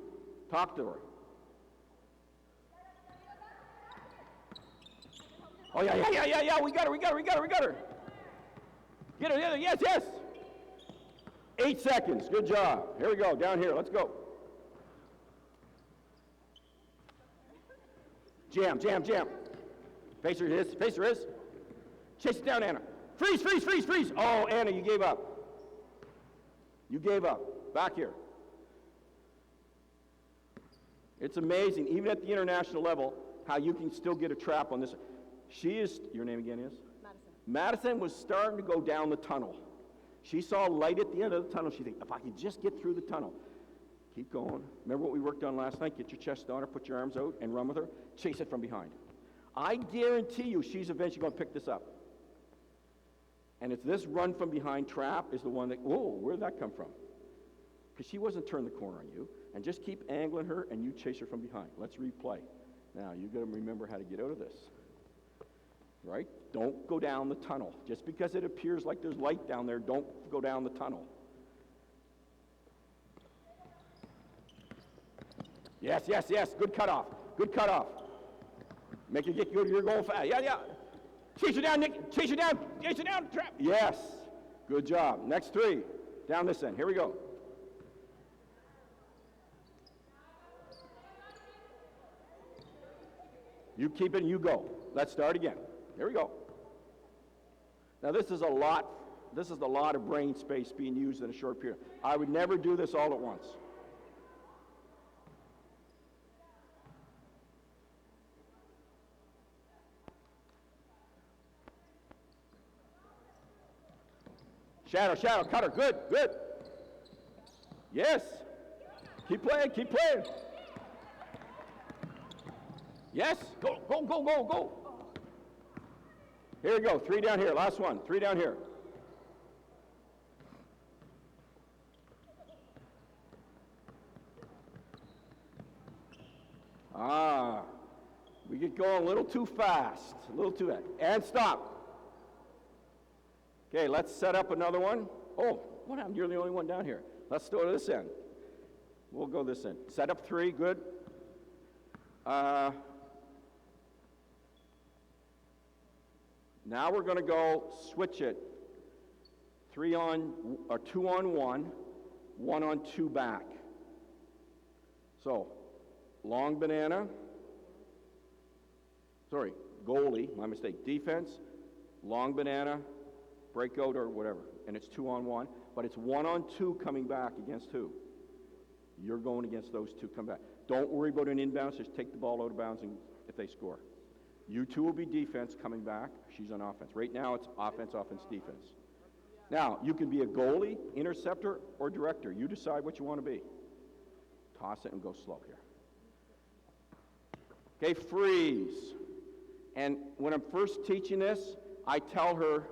Talk to her. Oh, yeah. We got her. Get her. Yes. 8 seconds. Good job. Here we go. Down here. Let's go. Jam. Face her is. Chase it down, Anna. Freeze. Oh, Anna, you gave up. Back here. It's amazing, even at the international level, how you can still get a trap on this. Your name again is? Madison was starting to go down the tunnel. She saw light at the end of the tunnel. She thinks, if I could just get through the tunnel. Keep going. Remember what we worked on last night? Get your chest on her, put your arms out, and run with her. Chase it from behind. I guarantee you she's eventually going to pick this up. And it's this run from behind trap is the one that, whoa, where'd that come from? Because she wasn't turning the corner on you. And just keep angling her, and you chase her from behind. Let's replay. Now, you got to remember how to get out of this. Right? Don't go down the tunnel. Just because it appears like there's light down there, don't go down the tunnel. Yes, yes, yes. Good cutoff. Good cutoff. Make it get good. You're going fast. Yeah, yeah. Chase her down, Nick. Chase her down. Chase her down. Trap. Yes. Good job. Next 3. Down this end. Here we go. You keep it and you go. Let's start again. Here we go. Now this is a lot of brain space being used in a short period. I would never do this all at once. Shadow, shadow, cutter, good, good. Yes. Keep playing, keep playing. Yes, go, go, go, go, go. Here we go, 3 down here, last one, 3 down here. We get going a little too fast, and stop. Okay, let's set up another one. Oh, what happened? You're the only one down here. Let's go to this end. We'll go this end. Set up 3, good. Now we're going to go switch it. 3 on, or 2 on 1, 1 on 2 back. So, long banana. Sorry, goalie, my mistake. Defense, long banana, breakout or whatever. And it's 2 on 1, but it's 1 on 2 coming back against who? You're going against those 2 come back. Don't worry about an inbounds, just take the ball out of bounds and if they score. You 2 will be defense coming back. She's on offense. Right now it's offense, offense, defense. Now, you can be a goalie, interceptor, or director. You decide what you want to be. Toss it and go slow here. Okay, freeze. And when I'm first teaching this, I tell her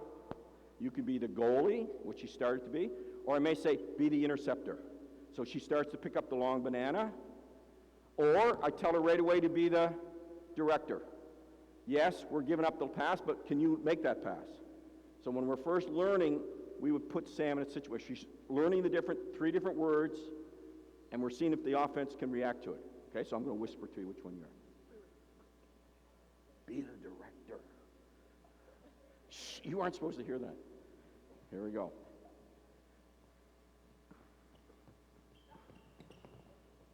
you could be the goalie, which she started to be, or I may say, be the interceptor. So she starts to pick up the long banana, or I tell her right away to be the director. Yes, we're giving up the pass, but can you make that pass? So when we're first learning, we would put Sam in a situation. She's learning the 3 different words, and we're seeing if the offense can react to it. Okay, so I'm going to whisper to you which one you're. Be the director. Shh, you aren't supposed to hear that. Here we go.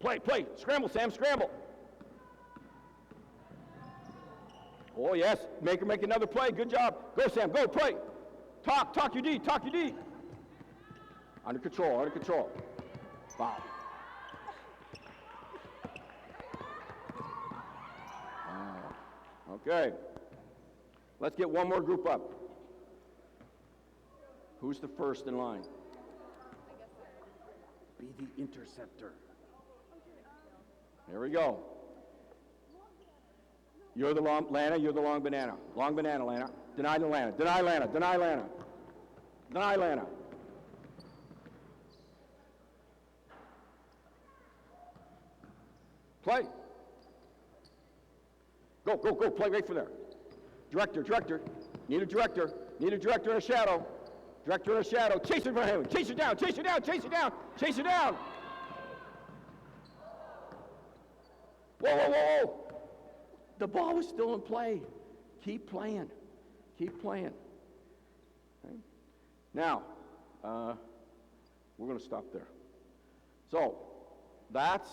Play, play, scramble, Sam, scramble. Oh, yes, make her make another play, good job. Go, Sam, go, play. Talk your D, talk your D. Under control, under control. Foul. Okay, let's get one more group up. Who's the first in line? Be the interceptor. There we go. You're the long, Lana, you're the long banana. Long banana, Lana. Deny the Lana, deny Lana, deny Lana. Deny Lana. Play. Go, go, go, play right for there. Director, director. Need a director. Need a director in a shadow. Director in a shadow. Chase it for him. Chase it down, chase it down, chase it down, chase it down. Whoa, whoa, whoa, whoa. The ball was still in play. Keep playing. Keep playing. Okay. Now, we're going to stop there. So, that's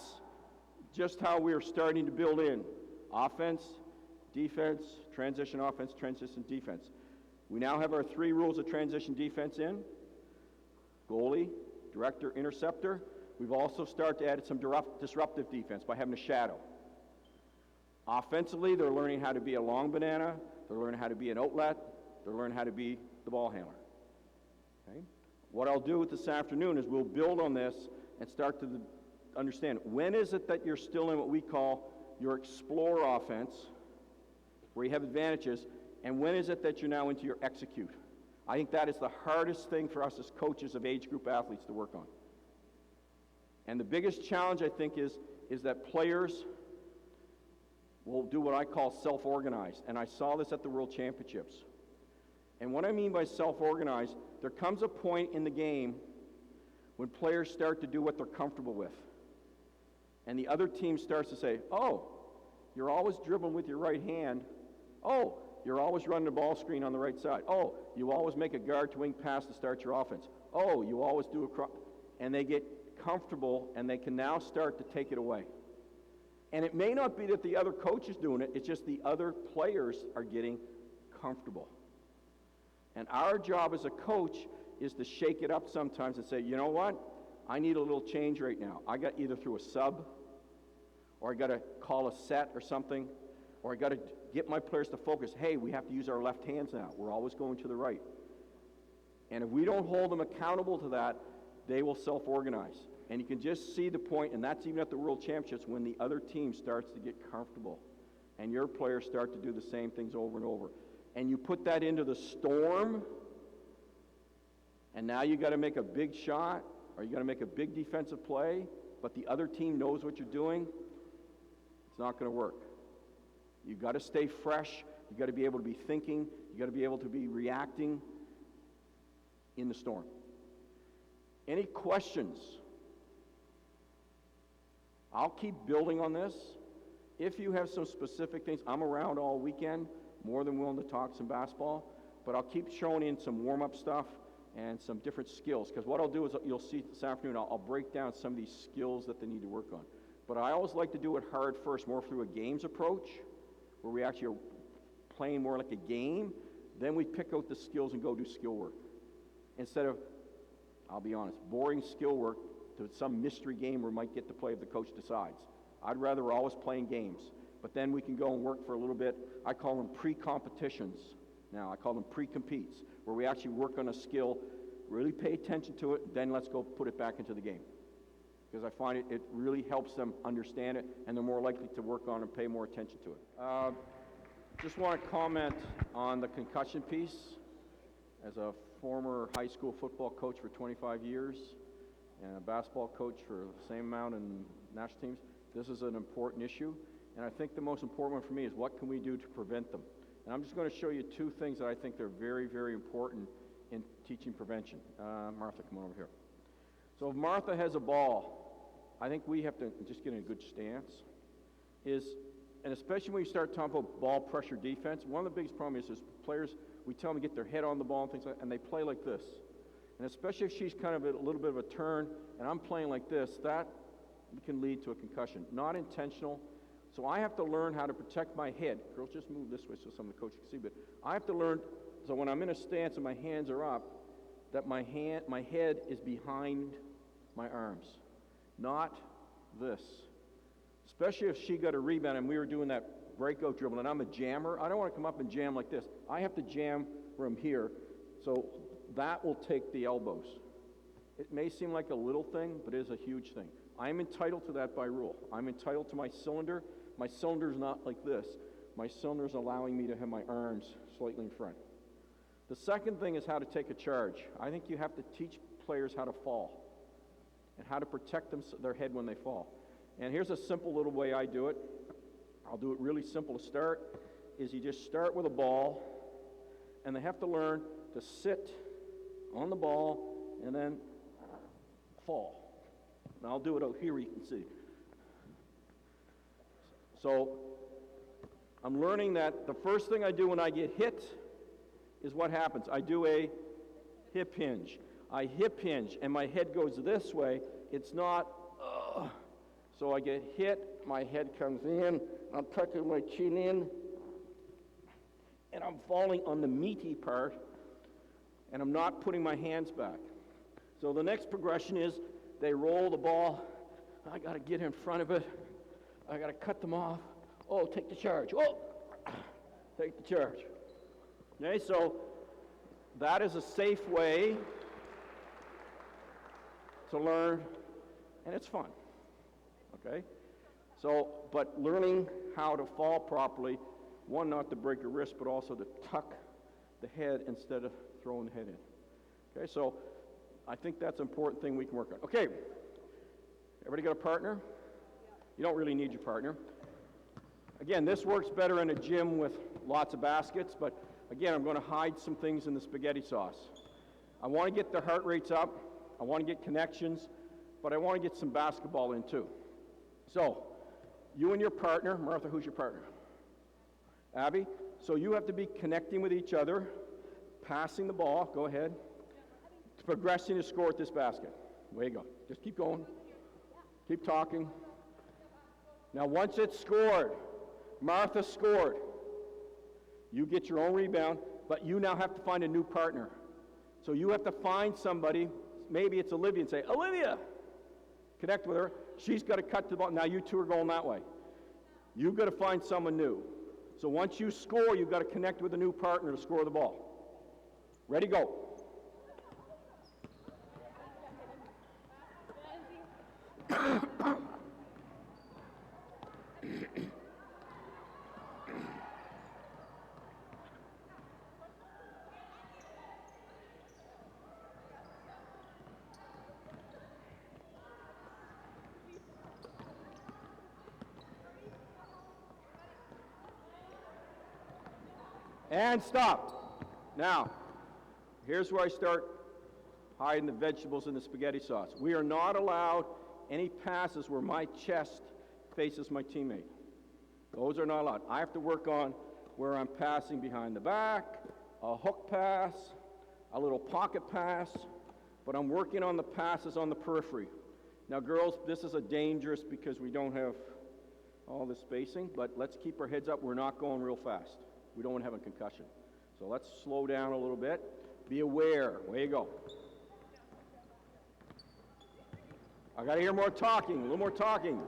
just how we're starting to build in offense, defense, transition offense, transition defense. We now have our 3 rules of transition defense in. Goalie, director, interceptor. We've also started to add some disruptive defense by having a shadow. Offensively, they're learning how to be a long banana, they're learning how to be an outlet, they're learning how to be the ball handler. Okay? What I'll do this afternoon is we'll build on this and start to understand, when is it that you're still in what we call your explore offense, where you have advantages, and when is it that you're now into your execute? I think that is the hardest thing for us as coaches of age group athletes to work on. And the biggest challenge, I think, is that players will do what I call self-organize. And I saw this at the World Championships. And what I mean by self-organize, there comes a point in the game when players start to do what they're comfortable with. And the other team starts to say, oh, you're always dribbling with your right hand. Oh, you're always running the ball screen on the right side. Oh, you always make a guard to wing pass to start your offense. Oh, you always do a cross. And they get comfortable, and they can now start to take it away. And it may not be that the other coach is doing it, it's just the other players are getting comfortable. And our job as a coach is to shake it up sometimes and say, you know what? I need a little change right now. I got either through a sub, or I got to call a set or something, or I got to get my players to focus. Hey, we have to use our left hands now. We're always going to the right. And if we don't hold them accountable to that, they will self-organize. And you can just see the point, and that's even at the World Championships, when the other team starts to get comfortable. And your players start to do the same things over and over. And you put that into the storm, and now you got to make a big shot, or you got to make a big defensive play, but the other team knows what you're doing. It's not going to work. You've got to stay fresh. You've got to be able to be thinking. You've got to be able to be reacting in the storm. Any questions? I'll keep building on this. If you have some specific things, I'm around all weekend, more than willing to talk some basketball, but I'll keep showing in some warm-up stuff and some different skills, because what I'll do is, you'll see this afternoon, I'll break down some of these skills that they need to work on. But I always like to do it hard first, more through a games approach, where we actually are playing more like a game. Then we pick out the skills and go do skill work. Instead of, I'll be honest, boring skill work to some mystery game we might get to play if the coach decides. I'd rather we're always playing games. But then we can go and work for a little bit. I call them pre-competitions now. I call them pre-competes, where we actually work on a skill, really pay attention to it, then let's go put it back into the game. Because I find it really helps them understand it, and they're more likely to work on and pay more attention to it. Just want to comment on the concussion piece. As a former high school football coach for 25 years and a basketball coach for the same amount in national teams, this is an important issue. And I think the most important one for me is what can we do to prevent them? And I'm just going to show you two things that I think are very, very important in teaching prevention. Martha, come on over here. So if Martha has a ball, I think we have to just get in a good stance. And especially when you start talking about ball pressure defense, one of the biggest problems is players, we tell them to get their head on the ball and things like that, and they play like this. And especially if she's kind of a little bit of a turn, and I'm playing like this, that can lead to a concussion. Not intentional. So I have to learn how to protect my head. Girls, just move this way so some of the coaches can see. But I have to learn, so when I'm in a stance and my hands are up, that my head is behind my arms. Not this. Especially if she got a rebound and we were doing that breakout dribble and I'm a jammer, I don't want to come up and jam like this. I have to jam from here, so that will take the elbows. It may seem like a little thing, but it is a huge thing. I'm entitled to that by rule. I'm entitled to my cylinder. My cylinder is not like this. My cylinder is allowing me to have my arms slightly in front. The second thing is how to take a charge. I think you have to teach players how to fall and how to protect their head when they fall. And here's a simple little way I do it. I'll do it really simple to start, is you just start with a ball, and they have to learn to sit on the ball and then fall. And I'll do it out here where you can see. So I'm learning that the first thing I do when I get hit is what happens. I do a hip hinge. I hip hinge, and my head goes this way. It's not, so I get hit, my head comes in, I'm tucking my chin in, and I'm falling on the meaty part, and I'm not putting my hands back. So the next progression is they roll the ball. I got to get in front of it. I got to cut them off. Oh, take the charge. Oh, take the charge. Okay, so that is a safe way to learn, and it's fun. okay? So, but learning how to fall properly, one, not to break your wrist, but also to tuck the head instead of throwing the head in. Okay, so I think that's an important thing we can work on. Okay, everybody got a partner? You don't really need your partner. Again, this works better in a gym with lots of baskets, but again, I'm going to hide some things in the spaghetti sauce. I want to get the heart rates up, I want to get connections, but I want to get some basketball in too. So, you and your partner, Martha, who's your partner? Abby? So you have to be connecting with each other, passing the ball, go ahead, progressing to score at this basket. Way you go. Just keep going. Keep talking. Now once it's scored, Martha scored. You get your own rebound, but you now have to find a new partner. So you have to find somebody, maybe it's Olivia, and say, Olivia! Connect with her. She's got to cut the ball. Now you two are going that way. You've got to find someone new. So once you score, you've got to connect with a new partner to score the ball. Ready, go. And stop. Now, here's where I start hiding the vegetables in the spaghetti sauce. We are not allowed any passes where my chest faces my teammate. Those are not allowed. I have to work on where I'm passing behind the back, a hook pass, a little pocket pass, but I'm working on the passes on the periphery. Now, girls, this is a dangerous because we don't have all this spacing, but let's keep our heads up. We're not going real fast. We don't want to have a concussion. So let's slow down a little bit. Be aware. Way you go. I got to hear more talking, a little more talking.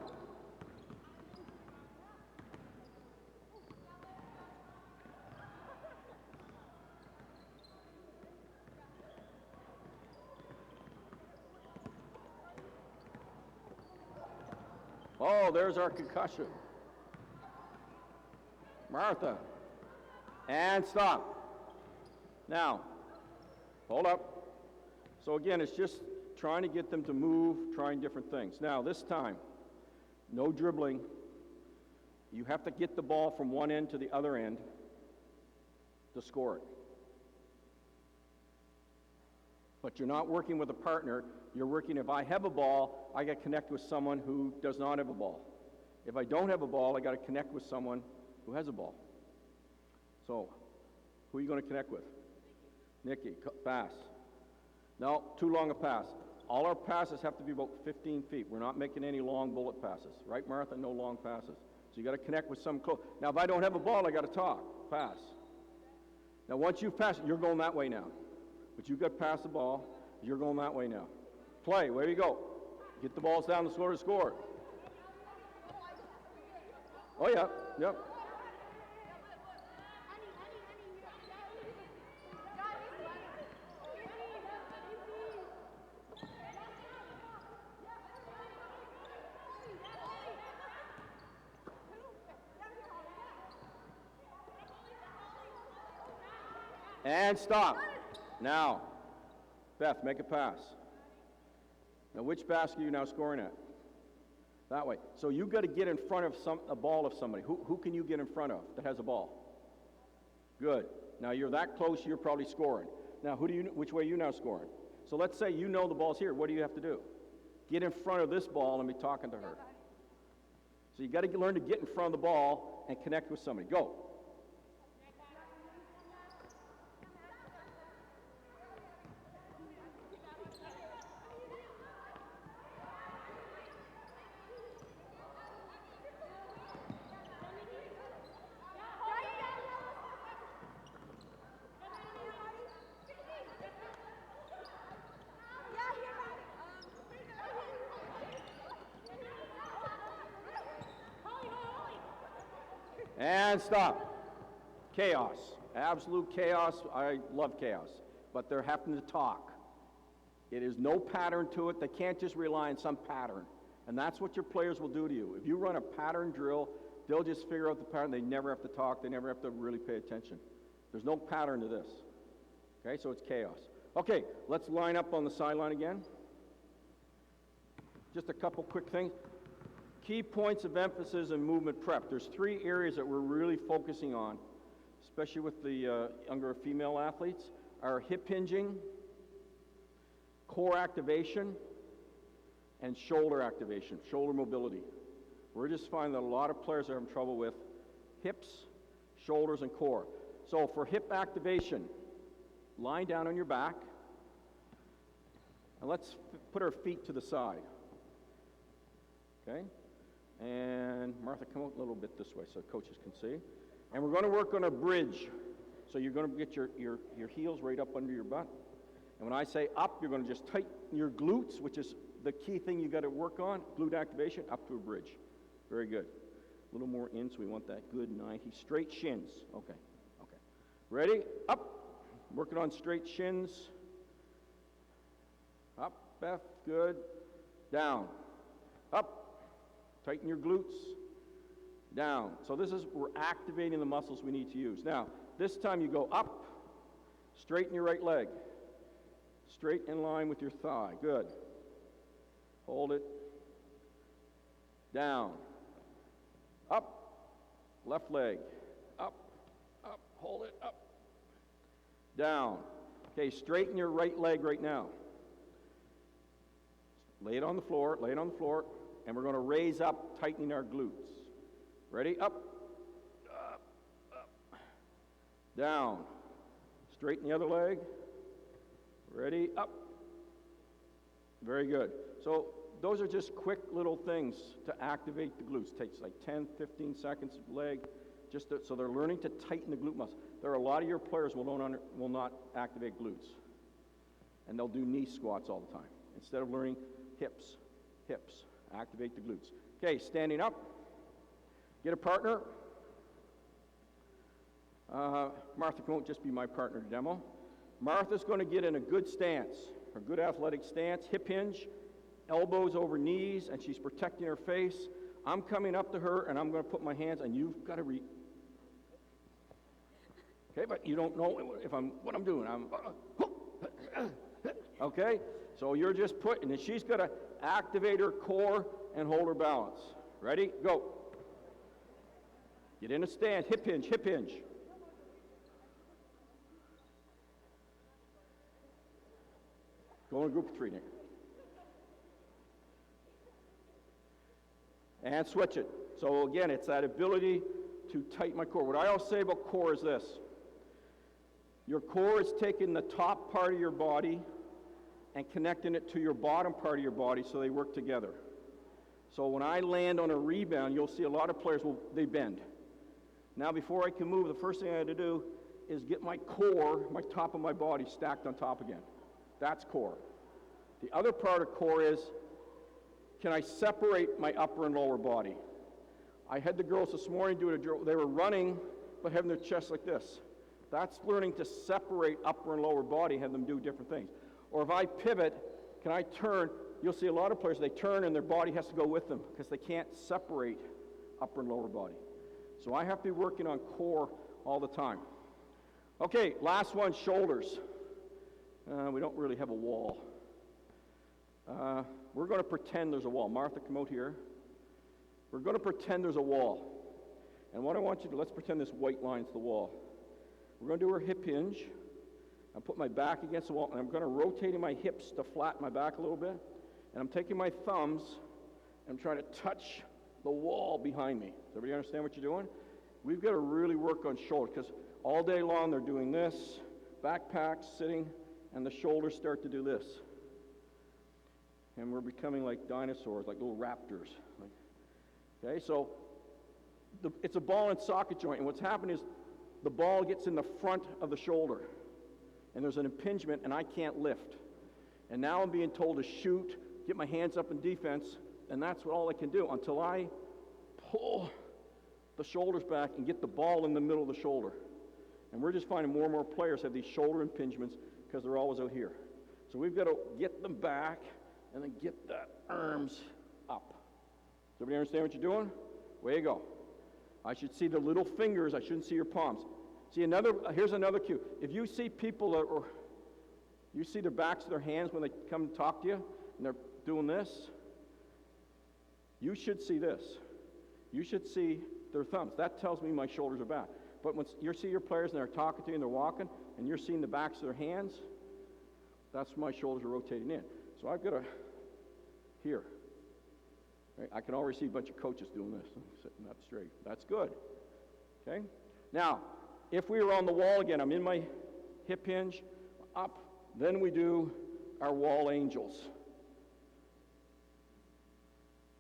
Oh, there's our concussion. Martha. And stop. Now, hold up. So again, it's just trying to get them to move, trying different things. Now, this time, no dribbling. You have to get the ball from one end to the other end to score it. But you're not working with a partner. You're working, if I have a ball, I got to connect with someone who does not have a ball. If I don't have a ball, I got to connect with someone who has a ball. So, who are you going to connect with? Nikki, pass. No, too long a pass. All our passes have to be about 15 feet. We're not making any long bullet passes. Right, Martha? No long passes. So you got to connect with some close. Now, if I don't have a ball, I got to talk. Pass. Now, once you've passed, you're going that way now. But you've got to pass the ball. You're going that way now. Play. Where you go? Get the balls down the floor to score. Oh, yeah. Yep. And stop. Now, Beth, make a pass. Now, which basket are you now scoring at? That way. So you've got to get in front of a ball of somebody. Who can you get in front of that has a ball? Good. Now, you're that close, you're probably scoring. Now, which way are you now scoring? So let's say you know the ball's here. What do you have to do? Get in front of this ball and be talking to her. So you got to learn to get in front of the ball and connect with somebody. Go. And stop. Chaos. Absolute chaos. I love chaos. But they're having to talk. It is no pattern to it. They can't just rely on some pattern. And that's what your players will do to you. If you run a pattern drill, they'll just figure out the pattern. They never have to talk. They never have to really pay attention. There's no pattern to this. Okay, so it's chaos. Okay, let's line up on the sideline again. Just a couple quick things. Key points of emphasis in movement prep. There's 3 areas that we're really focusing on, especially with the younger female athletes, are hip hinging, core activation, and shoulder activation, shoulder mobility. We're just finding that a lot of players are having trouble with hips, shoulders, and core. So for hip activation, lying down on your back, and let's put our feet to the side. Okay? And Martha, come out a little bit this way so coaches can see. And we're going to work on a bridge. So you're going to get your heels right up under your butt. And when I say up, you're going to just tighten your glutes, which is the key thing you got to work on, glute activation, up to a bridge. Very good. A little more in, so we want that good 90. Straight shins. Okay. Okay. Ready? Up. Working on straight shins. Up, Beth. Good. Down. Up. Tighten your glutes. Down. So we're activating the muscles we need to use. Now, this time you go up, straighten your right leg. Straight in line with your thigh. Good. Hold it. Down. Up. Left leg. Up. Up. Hold it. Up. Down. Okay, straighten your right leg right now. Lay it on the floor. Lay it on the floor. And we're going to raise up, tightening our glutes. Ready? Up. Up. Up. Down. Straighten the other leg. Ready? Up. Very good. So those are just quick little things to activate the glutes. It takes like 10, 15 seconds leg, so they're learning to tighten the glute muscle. There are a lot of your players will not activate glutes. And they'll do knee squats all the time. Instead of learning hips, activate the glutes. Okay, standing up. Get a partner. Martha won't just be my partner to demo. Martha's going to get in a good stance, a good athletic stance, hip hinge, elbows over knees, and she's protecting her face. I'm coming up to her, and I'm going to put my hands, and you've got to okay, but you don't know what I'm doing. Okay, so you're just putting, and she's got to activate her core and hold her balance. Ready? Go. Get in a stand, hip hinge, hip hinge. Go in group of 3, Nick. And switch it. So again, it's that ability to tighten my core. What I always say about core is this. Your core is taking the top part of your body and connecting it to your bottom part of your body so they work together. So when I land on a rebound, you'll see a lot of players, they bend. Now before I can move, the first thing I had to do is get my core, my top of my body, stacked on top again. That's core. The other part of core is, can I separate my upper and lower body? I had the girls this morning do a drill. They were running, but having their chest like this. That's learning to separate upper and lower body, have them do different things. Or if I pivot, can I turn? You'll see a lot of players, they turn and their body has to go with them because they can't separate upper and lower body. So I have to be working on core all the time. Okay, last one, shoulders. We don't really have a wall. We're going to pretend there's a wall. Martha, come out here. We're going to pretend there's a wall. And what I want you to do, let's pretend this white line's the wall. We're going to do our hip hinge. I'll put my back against the wall, and I'm going to rotate my hips to flatten my back a little bit. And I'm taking my thumbs, and I'm trying to touch the wall behind me. Does everybody understand what you're doing? We've got to really work on shoulder, because all day long they're doing this, backpacks, sitting, and the shoulders start to do this. And we're becoming like dinosaurs, like little raptors. Okay, so it's a ball and socket joint, and what's happened is the ball gets in the front of the shoulder, and there's an impingement, and I can't lift. And now I'm being told to shoot, get my hands up in defense, and that's all I can do until I pull the shoulders back and get the ball in the middle of the shoulder. And we're just finding more and more players have these shoulder impingements because they're always out here. So we've got to get them back and then get the arms up. Does everybody understand what you're doing? Way you go. I should see the little fingers. I shouldn't see your palms. See, here's another cue. If you see people or you see the backs of their hands when they come to talk to you, and they're doing this, you should see this. You should see their thumbs. That tells me my shoulders are back. But when you see your players and they're talking to you and they're walking, and you're seeing the backs of their hands, that's when my shoulders are rotating in. So I've got to, here. Right? I can already see a bunch of coaches doing this, sitting up straight. That's good. Okay? Now, if we were on the wall again, I'm in my hip hinge, up, then we do our wall angels.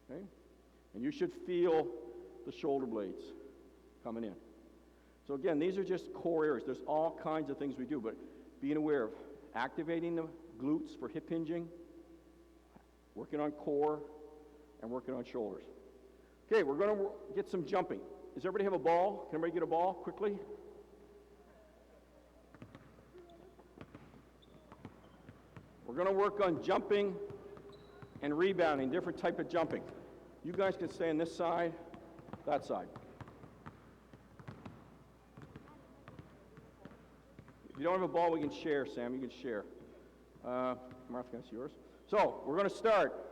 Okay? And you should feel the shoulder blades coming in. So again, these are just core areas. There's all kinds of things we do, but being aware of activating the glutes for hip hinging, working on core, and working on shoulders. Okay, we're going to get some jumping. Does everybody have a ball? Can everybody get a ball quickly? We're going to work on jumping and rebounding, different type of jumping. You guys can stay on this side, that side. If you don't have a ball, we can share, Sam. You can share. Martha, can I see yours? So, we're going to start.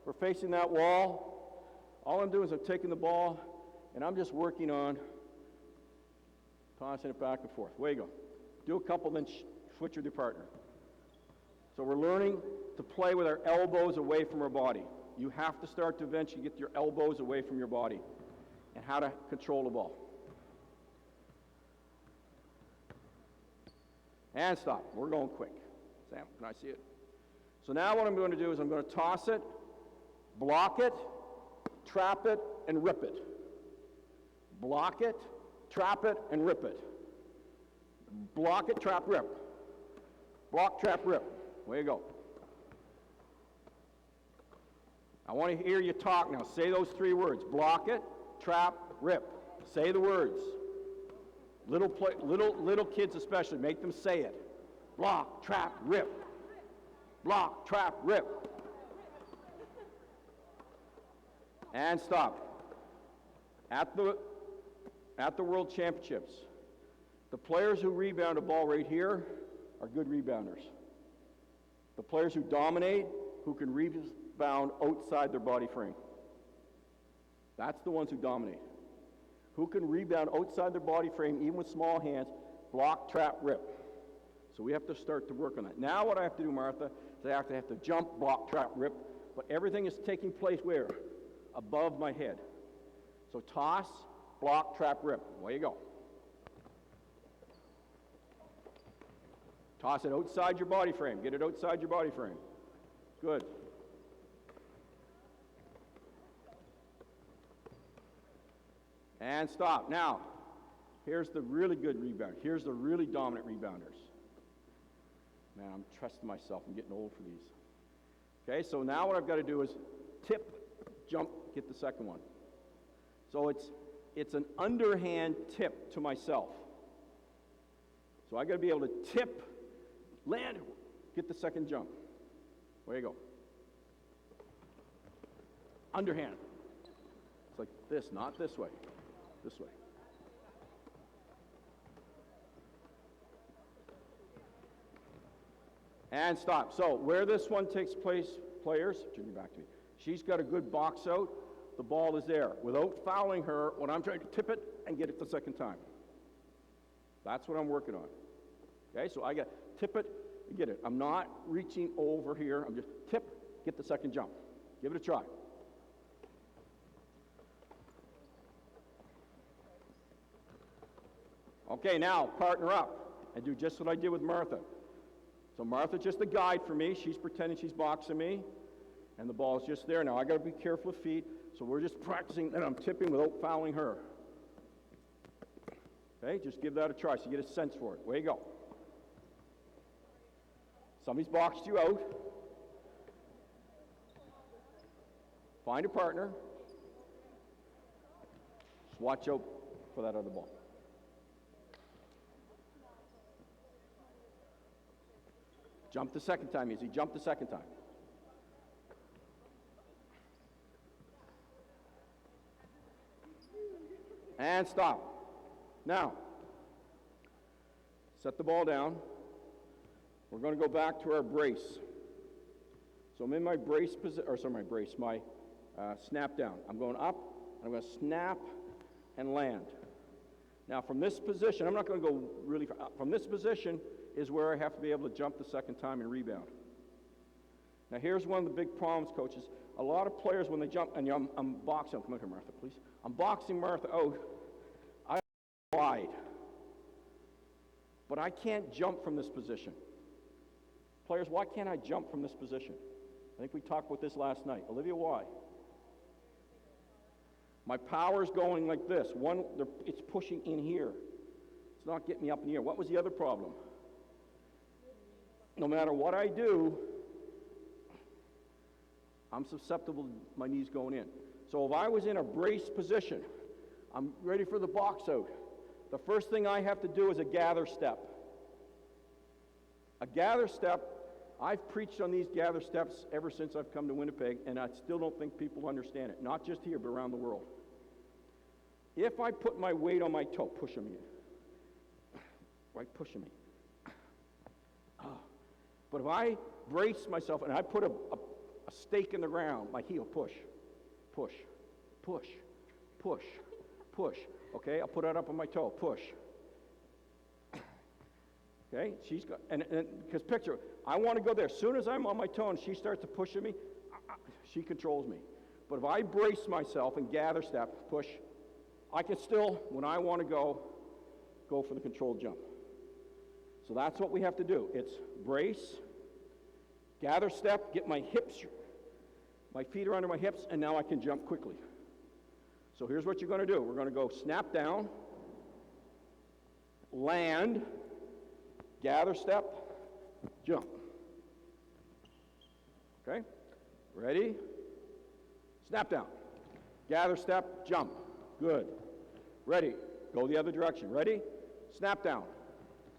We're facing that wall. All I'm doing is I'm taking the ball, and I'm just working on tossing it back and forth. Way you go. Do a couple, then switch with your partner. So we're learning to play with our elbows away from our body. You have to start to eventually get your elbows away from your body and how to control the ball. And stop. We're going quick. Sam, can I see it? So now what I'm going to do is I'm going to toss it, block it, trap it, and rip it. Block it, trap it, and rip it. Block it, trap, rip. Block, trap, rip. Way you go. I want to hear you talk now. Say those three words. Block it, trap, rip. Say the words. Little kids especially, make them say it. Block, trap, rip. Block, trap, rip. And stop. At the World Championships, the players who rebound a ball right here are good rebounders. The players who dominate, who can rebound outside their body frame. That's the ones who dominate. Who can rebound outside their body frame, even with small hands, block, trap, rip. So we have to start to work on that. Now what I have to do, Martha, is I have to jump, block, trap, rip, but everything is taking place where? Above my head. So toss, block, trap, rip. Away you go. Toss it outside your body frame. Get it outside your body frame. Good. And stop. Now, here's the really good rebound. Here's the really dominant rebounders. Man, I'm trusting myself. I'm getting old for these. Okay, so now what I've got to do is tip, jump, get the second one. So it's an underhand tip to myself. So I got to be able to tip, land, get the second jump. There you go. Underhand. It's like this, not this way. This way. And stop. So where this one takes place, players, turn your back to me. She's got a good box out. The ball is there. Without fouling her, when I'm trying to tip it and get it the second time. That's what I'm working on. Okay, so I got tip it and get it. I'm not reaching over here. I'm just tip, get the second jump. Give it a try. Okay, now partner up and do just what I did with Martha. So Martha's just a guide for me. She's pretending she's boxing me, and the ball's just there. Now I got to be careful with feet, so we're just practicing that I'm tipping without fouling her. Okay, just give that a try so you get a sense for it. Way you go. Somebody's boxed you out. Find a partner. Just watch out for that other ball. Jump the second time, Izzy. Jump the second time. and stop. Now, set the ball down. We're going to go back to our brace. So I'm in my brace position, or sorry, my snap down. I'm going up, and I'm going to snap and land. Now from this position, I'm not going to go really far. From this position is where I have to be able to jump the second time and rebound. Now here's one of the big problems, coaches. A lot of players, when they jump, and I'm boxing, come here, Martha, please. I'm boxing Martha out. I'm wide. But I can't jump from this position. Players, why can't I jump from this position? I think we talked about this last night. Olivia, why? My power's going like this. It's pushing in here. It's not getting me up in the air. What was the other problem? No matter what I do, I'm susceptible to my knees going in. So if I was in a brace position, I'm ready for the box out. The first thing I have to do is a gather step. A gather step, I've preached on these gather steps ever since I've come to Winnipeg, and I still don't think people understand it, not just here, but around the world. If I put my weight on my toe, push them in. Right, pushing me. But if I brace myself and I put a stake in the ground, my heel, push, push, push, push, push. Okay, I'll put it up on my toe, push. Okay, she's got, and because picture, I want to go there. As soon as I'm on my toe and she starts to push at me, she controls me. But if I brace myself and gather step, push, I can still, when I want to go for the controlled jump. So that's what we have to do. It's brace, gather step, get my hips, my feet are under my hips, and now I can jump quickly. So here's what you're going to do. We're going to go snap down, land, gather step, jump. Okay? Ready? Snap down. Gather step, jump. Good. Ready? Go the other direction. Ready? Snap down.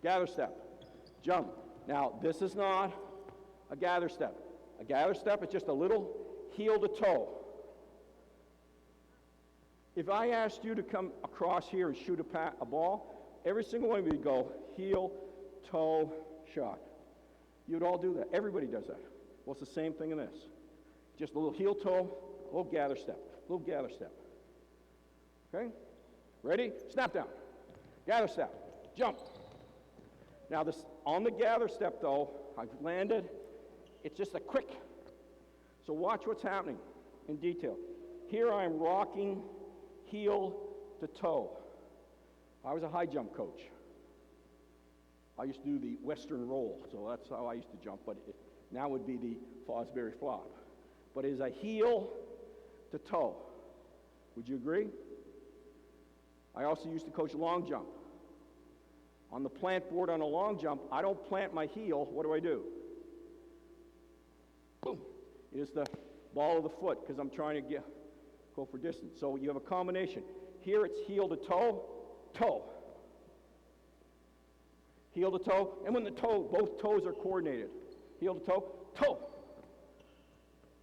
Gather step. Jump. Now, this is not a gather step. A gather step is just a little heel to toe. If I asked you to come across here and shoot a ball, every single one of you would go heel, toe, shot. You'd all do that. Everybody does that. Well, it's the same thing in this. Just a little heel toe, a little gather step, a little gather step. Okay? Ready? Snap down. Gather step. Jump. Now, this on the gather step, though, I've landed. It's just a quick. So watch what's happening in detail. Here I'm rocking heel to toe. I was a high jump coach. I used to do the Western roll, so that's how I used to jump, but now would be the Fosbury flop. But it is a heel to toe. Would you agree? I also used to coach long jump. On the plant board on a long jump, I don't plant my heel. What do? Boom. It is the ball of the foot because I'm trying to go for distance. So you have a combination. Here it's heel to toe, toe. Heel to toe, and when the toe, both toes are coordinated. Heel to toe, toe.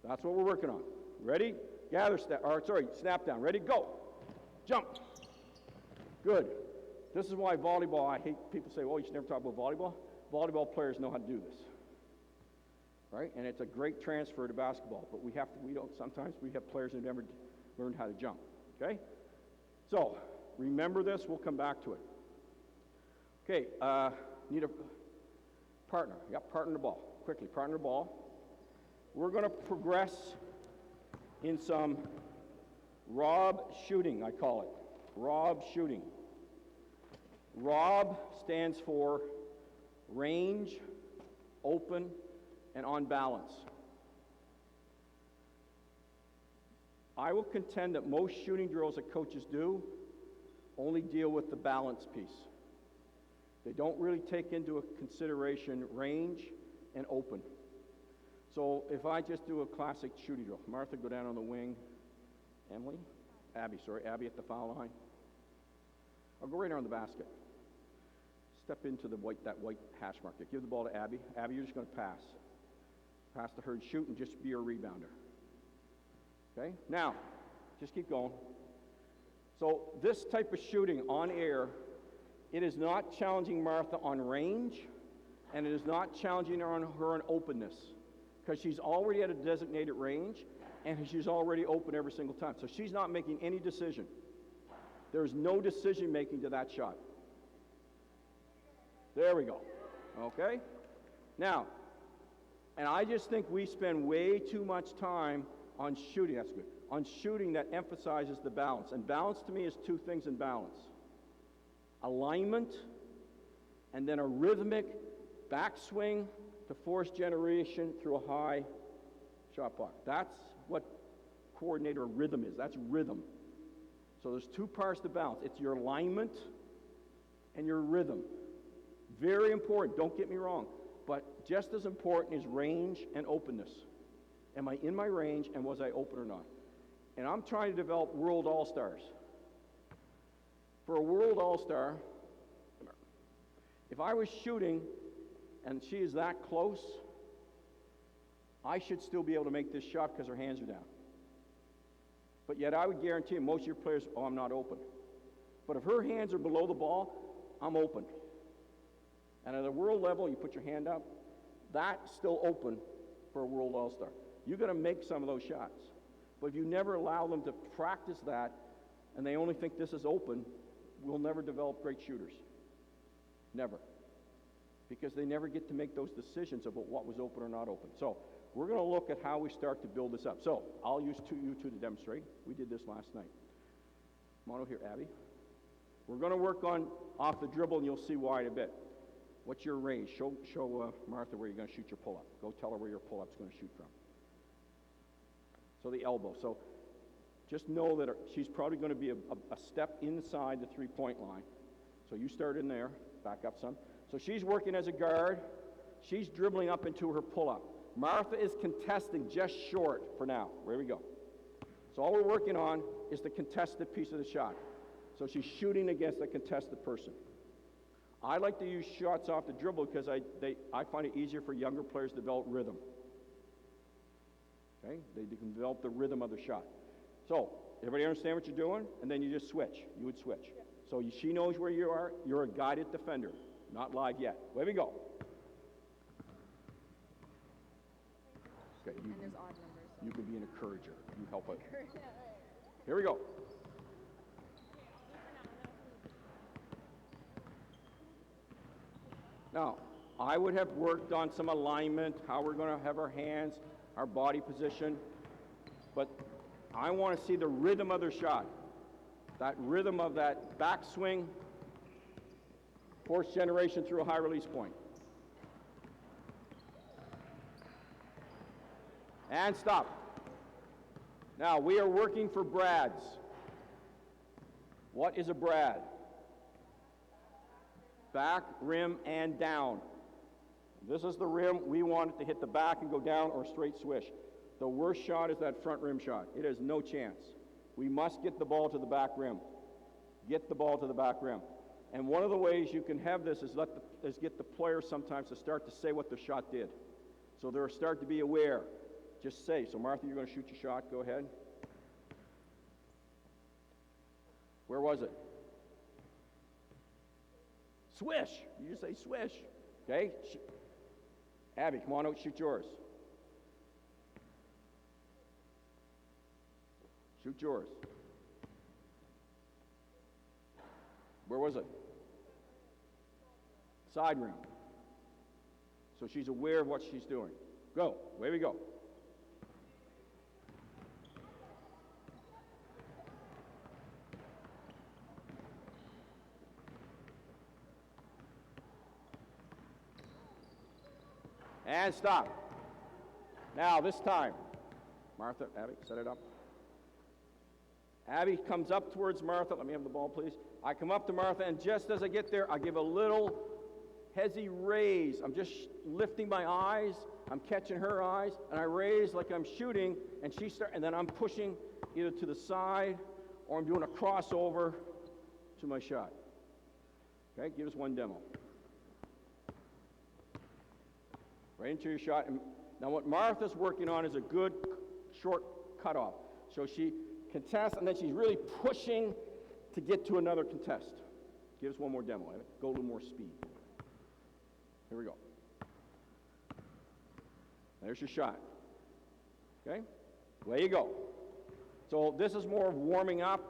That's what we're working on. Ready? Gather step, snap down. Ready? Go. Jump. Good. This is why volleyball, I hate people say, well, you should never talk about volleyball. Volleyball players know how to do this. Right? And it's a great transfer to basketball, but sometimes we have players who never learned how to jump. Okay? So, remember this, we'll come back to it. Okay, need a partner. Yep, partner the ball. Quickly, partner the ball. We're going to progress in some rob shooting, I call it. Rob shooting. Rob stands for range, open, and on balance. I will contend that most shooting drills that coaches do only deal with the balance piece. They don't really take into consideration range and open. So if I just do a classic shooting drill, Martha, go down on the wing. Abby at the foul line. I'll go right around the basket. Step into that white hash mark there. Give the ball to Abby. Abby, you're just going to pass. Pass to her and shoot and just be a rebounder. Okay? Now, just keep going. So this type of shooting on air, it is not challenging Martha on range, and it is not challenging her on openness, because she's already at a designated range, and she's already open every single time. So she's not making any decision. There's no decision making to that shot. There we go. Okay? Now, and I just think we spend way too much time on shooting. That's good. On shooting that emphasizes the balance. And balance to me is two things in balance: alignment, and then a rhythmic backswing to force generation through a high shot block. That's what coordinator rhythm is. That's rhythm. So there's two parts to balance. It's your alignment and your rhythm. Very important, don't get me wrong. But just as important is range and openness. Am I in my range, and was I open or not? And I'm trying to develop world all-stars. For a world all-star, if I was shooting and she is that close, I should still be able to make this shot because her hands are down. But yet I would guarantee you, most of your players, oh, I'm not open. But if her hands are below the ball, I'm open. And at a world level, you put your hand up, that's still open for a world all-star. You're going to make some of those shots. But if you never allow them to practice that, and they only think this is open, we'll never develop great shooters. Never. Because they never get to make those decisions about what was open or not open. So we're going to look at how we start to build this up. So I'll use you two to demonstrate. We did this last night. Come on over here, Abby. We're going to work on off the dribble, and you'll see why in a bit. What's your range? Show Martha where you're going to shoot your pull-up. Go tell her where your pull-up's going to shoot from. So the elbow. So just know that she's probably going to be a step inside the three-point line. So you start in there. Back up some. So she's working as a guard. She's dribbling up into her pull-up. Martha is contesting just short for now. There we go. So all we're working on is the contested piece of the shot. So she's shooting against a contested person. I like to use shots off the dribble because I find it easier for younger players to develop rhythm. Okay? They can develop the rhythm of the shot. So, everybody understand what you're doing? And then you just switch. You would switch. Yeah. So she knows where you are. You're a guided defender. Not live yet. Where we go. Okay, And there's odd numbers. You can be an encourager. You help out. Here we go. Now, I would have worked on some alignment, how we're going to have our hands, our body position, but I want to see the rhythm of their shot. That rhythm of that backswing, force generation through a high release point. And stop. Now, we are working for brads. What is a brad? Back, rim, and down. This is the rim. We want it to hit the back and go down or straight swish. The worst shot is that front rim shot. It has no chance. We must get the ball to the back rim. Get the ball to the back rim. And one of the ways you can have this is get the players sometimes to start to say what the shot did. So they'll start to be aware. Just say. So Martha, you're going to shoot your shot. Go ahead. Where was it? Swish. You just say swish. Okay? Abby, come on out, shoot yours. Shoot yours. Where was it? Side rim. So she's aware of what she's doing. Go. Away we go. And stop. Now, this time, Martha, Abby, set it up. Abby comes up towards Martha. Let me have the ball, please. I come up to Martha, and just as I get there, I give a little hezzy raise. I'm just lifting my eyes. I'm catching her eyes, and I raise like I'm shooting, and then I'm pushing either to the side or I'm doing a crossover to my shot. Okay, give us one demo. Right into your shot. And now what Martha's working on is a good short cutoff. So she contests, and then she's really pushing to get to another contest. Give us one more demo. Go a little more speed. Here we go. There's your shot. Okay? Away you go. So this is more of warming up.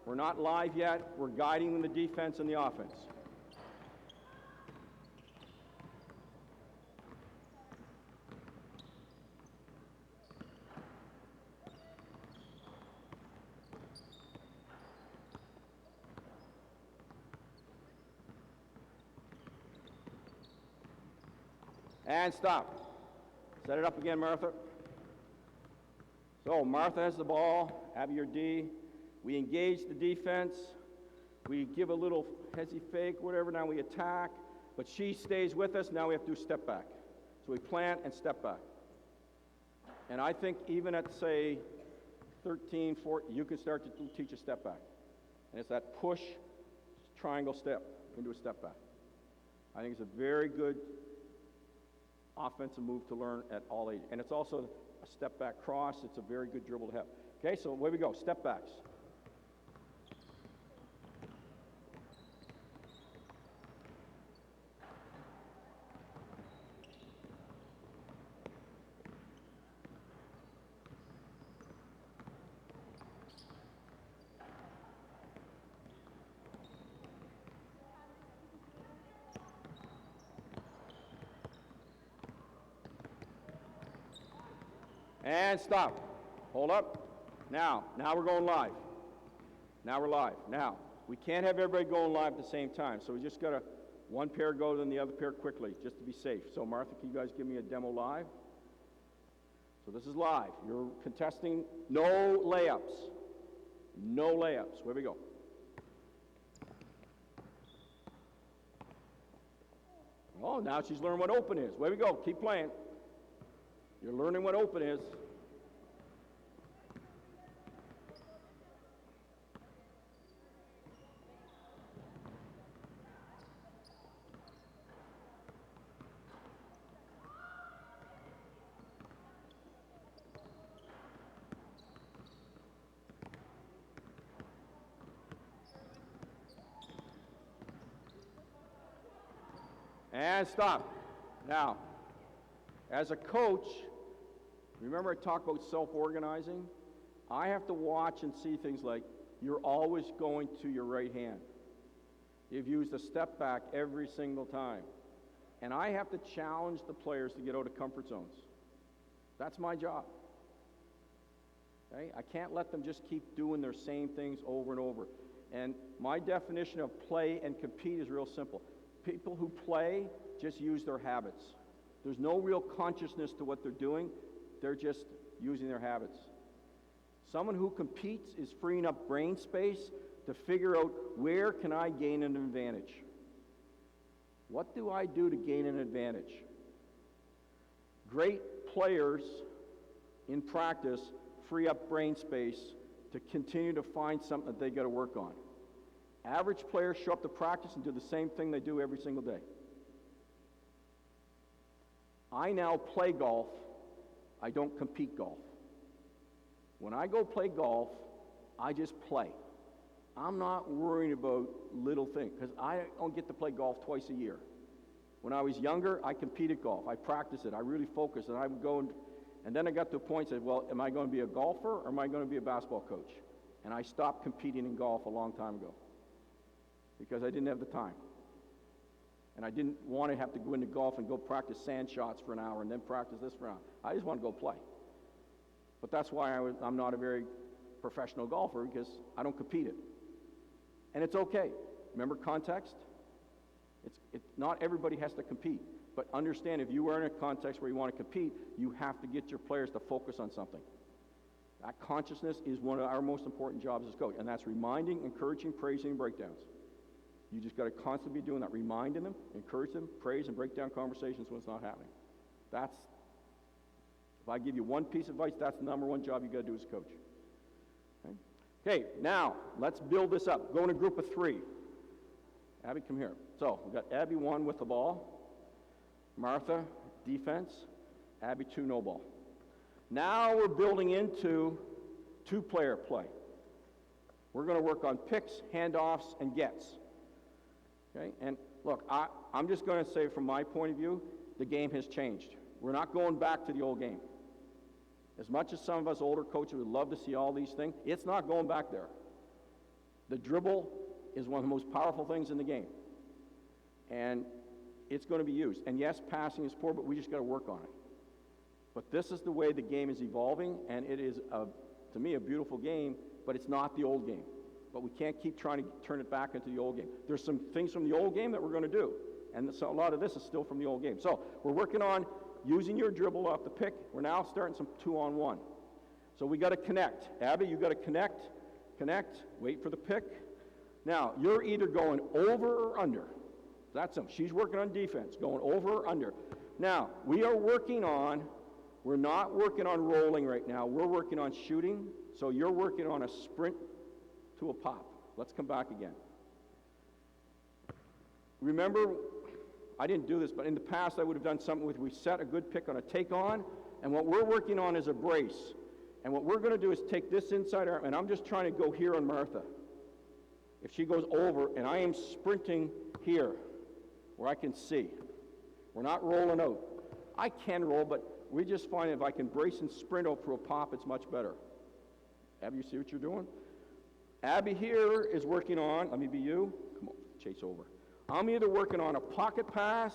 We're not live yet. We're guiding the defense and the offense. And stop. Set it up again, Martha. So Martha has the ball, Abby your D. We engage the defense. We give a little hezzy fake, whatever. Now we attack, but she stays with us. Now we have to do step back. So we plant and step back. And I think even at, say, 13, 14, you can start to teach a step back. And it's that push, triangle step into a step back. I think it's a very good offensive move to learn at all ages. And it's also a step back cross. It's a very good dribble to have. Okay, so away we go, step backs. And stop. Hold up. Now we're going live. Now we're live. Now, we can't have everybody going live at the same time, so we just got to one pair go, then the other pair quickly, just to be safe. So Martha, can you guys give me a demo live? So this is live. You're contesting no layups. No layups. Where we go? Oh, now she's learning what open is. Where we go? Keep playing. You're learning what open is. And stop. Now, as a coach, remember I talked about self-organizing? I have to watch and see things like you're always going to your right hand. You've used a step back every single time. And I have to challenge the players to get out of comfort zones. That's my job. Okay? I can't let them just keep doing their same things over and over. And my definition of play and compete is real simple. People who play just use their habits. There's no real consciousness to what they're doing. They're just using their habits. Someone who competes is freeing up brain space to figure out where can I gain an advantage. What do I do to gain an advantage? Great players in practice free up brain space to continue to find something that they got to work on. Average players show up to practice and do the same thing they do every single day. I now play golf. I don't compete golf. When I go play golf, I just play. I'm not worrying about little things because I don't get to play golf twice a year. When I was younger, I competed golf. I practiced it. I really focused, and I would go and then I got to a point and said, well, am I going to be a golfer or am I going to be a basketball coach? And I stopped competing in golf a long time ago because I didn't have the time. And I didn't want to have to go into golf and go practice sand shots for an hour and then practice this for an hour. I just want to go play. But that's why I'm not a very professional golfer, because I don't compete it. And it's okay. Remember context? Not everybody has to compete. But understand, if you are in a context where you want to compete, you have to get your players to focus on something. That consciousness is one of our most important jobs as coach, and that's reminding, encouraging, praising, and breakdowns. You just got to constantly be doing that, reminding them, encourage them, praise, and break down conversations when it's not happening. That's, if I give you one piece of advice, that's the number one job you got to do as a coach. Okay, now let's build this up. Go in a group of three. Abby, come here. So we've got Abby 1 with the ball, Martha defense, Abby 2 no ball. Now we're building into two-player play. We're going to work on picks, handoffs, and gets. Okay? And look, I'm just going to say from my point of view, the game has changed. We're not going back to the old game. As much as some of us older coaches would love to see all these things, it's not going back there. The dribble is one of the most powerful things in the game. And it's going to be used. And yes, passing is poor, but we just got to work on it. But this is the way the game is evolving, and it is, to me, a beautiful game, but it's not the old game. But we can't keep trying to turn it back into the old game. There's some things from the old game that we're going to do, and so a lot of this is still from the old game. So we're working on using your dribble off the pick. We're now starting some 2-on-1. So we got to connect. Abby, you got to connect, wait for the pick. Now, you're either going over or under. That's them. She's working on defense, going over or under. Now, we're not working on rolling right now. We're working on shooting. So you're working on a sprint to a pop. Let's come back again. Remember, I didn't do this, but in the past I would have done something with, we set a good pick on a take-on, and what we're working on is a brace. And what we're going to do is take this inside arm, and I'm just trying to go here on Martha. If she goes over, and I am sprinting here, where I can see. We're not rolling out. I can roll, but we just find if I can brace and sprint out for a pop, it's much better. Abby, you see what you're doing? Abby here is working on, let me be you. Come on, chase over. I'm either working on a pocket pass,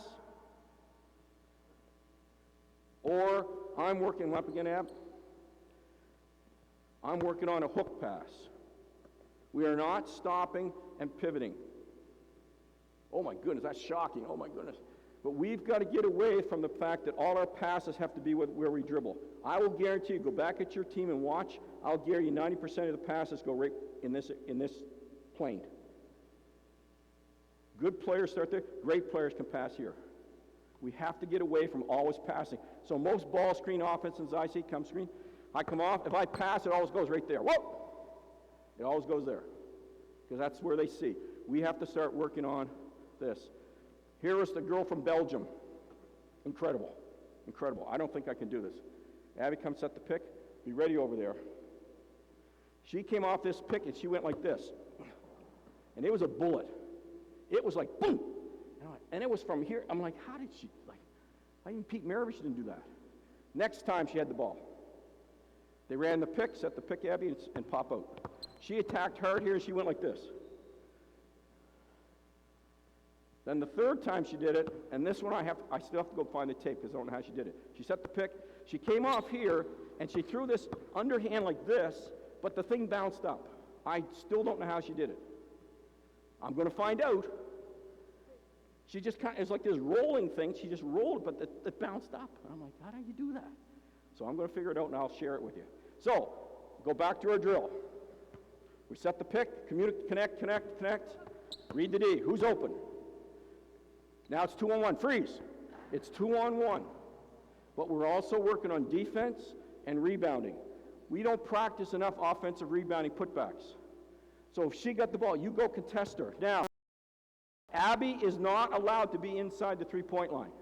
or I'm working, up again, Ab. I'm working on a hook pass. We are not stopping and pivoting. Oh my goodness, that's shocking, oh my goodness. But we've got to get away from the fact that all our passes have to be where we dribble. I will guarantee you, go back at your team and watch, I'll guarantee you 90% of the passes go right in this plane. Good players start there, great players can pass here. We have to get away from always passing. So most ball screen offenses I see, come screen, I come off, if I pass, it always goes right there. Whoa! It always goes there, because that's where they see. We have to start working on this. Here is the girl from Belgium. Incredible. Incredible. I don't think I can do this. Abby, come set the pick. Be ready over there. She came off this pick and she went like this. And it was a bullet. It was like, boom! And it was from here. I'm like, how did she, even Pete Maravich didn't do that. Next time she had the ball. They ran the pick, set the pick, Abby, and pop out. She attacked hard here and she went like this. Then the third time she did it, and this one I still have to go find the tape because I don't know how she did it. She set the pick, she came off here, and she threw this underhand like this, but the thing bounced up. I still don't know how she did it. I'm going to find out. She just kind of, it's like this rolling thing. She just rolled, but it bounced up. And I'm like, how do you do that? So I'm going to figure it out, and I'll share it with you. So, go back to our drill. We set the pick, connect, read the D. Who's open? Now it's 2-on-1. Freeze. It's 2-on-1. But we're also working on defense and rebounding. We don't practice enough offensive rebounding putbacks. So if she got the ball, you go contest her. Now, Abby is not allowed to be inside the three-point line.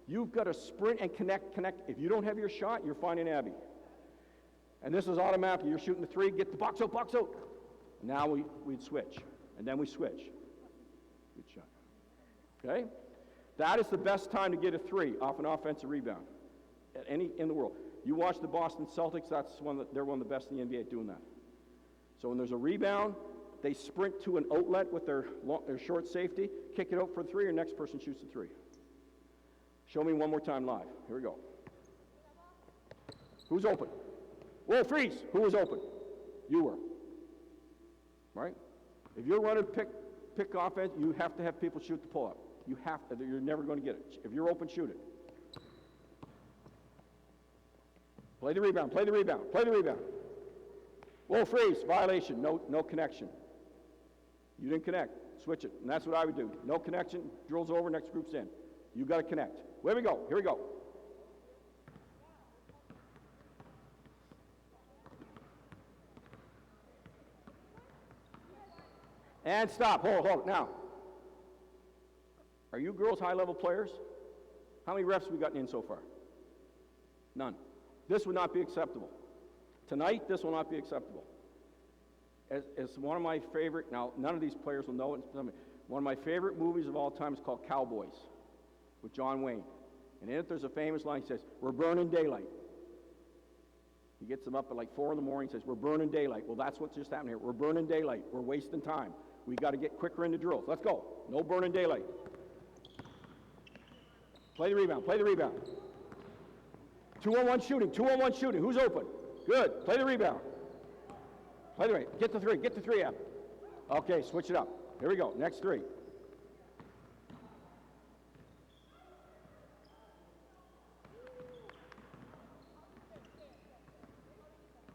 You've got to sprint and connect. If you don't have your shot, you're finding Abby. And this is automatic. You're shooting the three, get the box out. Now we'd switch. And then we switch. Good shot. Okay? That is the best time to get a three off an offensive rebound in the world. You watch the Boston Celtics, they're one of the best in the NBA at doing that. So when there's a rebound, they sprint to an outlet with their short safety, kick it out for three, or next person shoots the three. Show me one more time live. Here we go. Who's open? Whoa, freeze! Who was open? You were. Right? If you're running pick offense, you have to have people shoot the pull-up. You have to. You're never going to get it. If you're open, shoot it. Play the rebound. Whoa, freeze! Violation. No connection. You didn't connect. Switch it. And that's what I would do. No connection. Drills over. Next group's in. You got to connect. Here we go. And stop. Hold it. Now, are you girls high-level players? How many reps have we gotten in so far? None. This would not be acceptable. Tonight, this will not be acceptable. As one of my favorite, now none of these players will know it, one of my favorite movies of all time is called Cowboys with John Wayne. And in it there's a famous line, he says, "We're burning daylight." He gets them up at like 4 in the morning, says, "We're burning daylight." Well, that's what's just happened here. We're burning daylight. We're wasting time. We got to get quicker into drills. Let's go. No burning daylight. Play the rebound. Play the rebound. 2-on-1 shooting. 2-on-1 shooting. Who's open? Good. Play the rebound. Play the rebound. Get the three. Get the three up. Okay, switch it up. Here we go. Next three.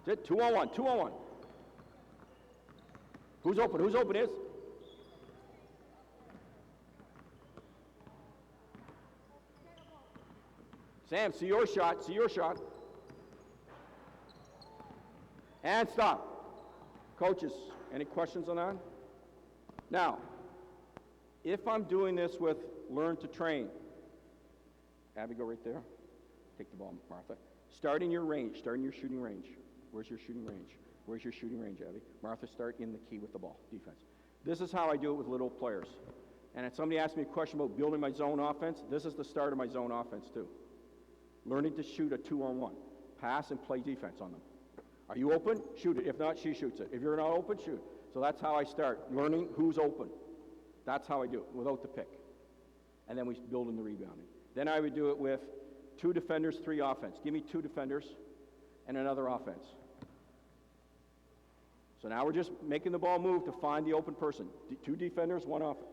That's it. 2-on-1. 2-on-1. Who's open? Who's open is? Sam, see your shot. See your shot. And stop. Coaches, any questions on that? Now, if I'm doing this with learn to train, Abby, go right there. Take the ball, Martha. Start in your range. Start in your shooting range. Where's your shooting range? Where's your shooting range, Abby? Martha, start in the key with the ball, defense. This is how I do it with little players. And if somebody asks me a question about building my zone offense, this is the start of my zone offense too. Learning to shoot a 2-on-1. Pass and play defense on them. Are you open? Shoot it. If not, she shoots it. If you're not open, shoot. So that's how I start, learning who's open. That's how I do it, without the pick. And then we build in the rebounding. Then I would do it with 2 defenders, 3 offense. Give me 2 defenders and another offense. So now we're just making the ball move to find the open person. 2 defenders, 1 offense.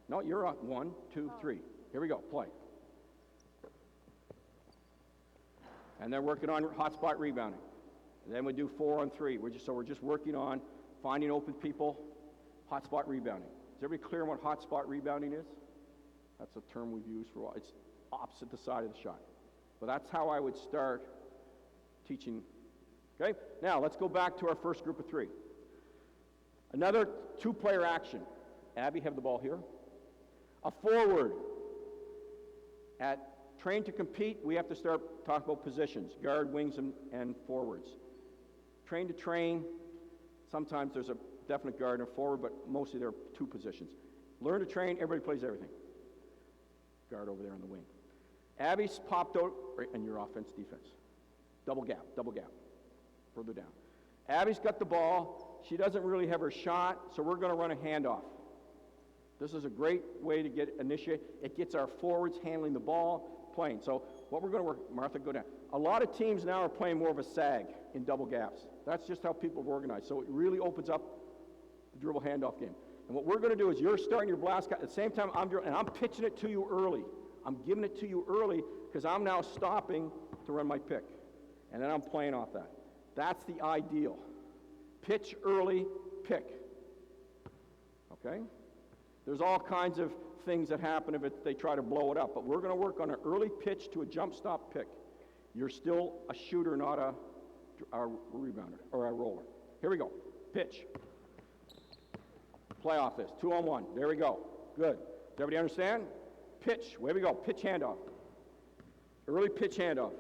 No, you're up. 1, 2, 3. Here we go. Play. And then working on hotspot rebounding. And then we do 4-on-3. We're just working on finding open people, hotspot rebounding. Is everybody clear on what hotspot rebounding is? That's a term we've used for a while. It's opposite the side of the shot. But that's how I would start teaching. Okay? Now, let's go back to our first group of 3. Another 2-player action. Abby, have the ball here. A forward. At train to compete, we have to start talking about positions, guard, wings, and forwards. Train to train, sometimes there's a definite guard and a forward, but mostly there are 2 positions. Learn to train, everybody plays everything. Guard over there on the wing. Abby's popped out, right, and your offense, defense. Double gap, further down. Abby's got the ball. She doesn't really have her shot, so we're going to run a handoff. This is a great way to get initiated. It gets our forwards handling the ball, playing. So what we're going to work, Martha, go down. A lot of teams now are playing more of a sag in double gaps. That's just how people have organized. So it really opens up the dribble handoff game. And what we're going to do is you're starting your blast at the same time I'm pitching it to you early. I'm giving it to you early because I'm now stopping to run my pick. And then I'm playing off that. That's the ideal. Pitch early, pick. Okay? There's all kinds of things that happen if they try to blow it up, but we're going to work on an early pitch to a jump stop pick. You're still a shooter, not a rebounder or a roller. Here we go. Pitch. Play off this. 2-on-1. There we go. Good. Does everybody understand? Pitch. Where we go. Pitch handoff. Early pitch handoff.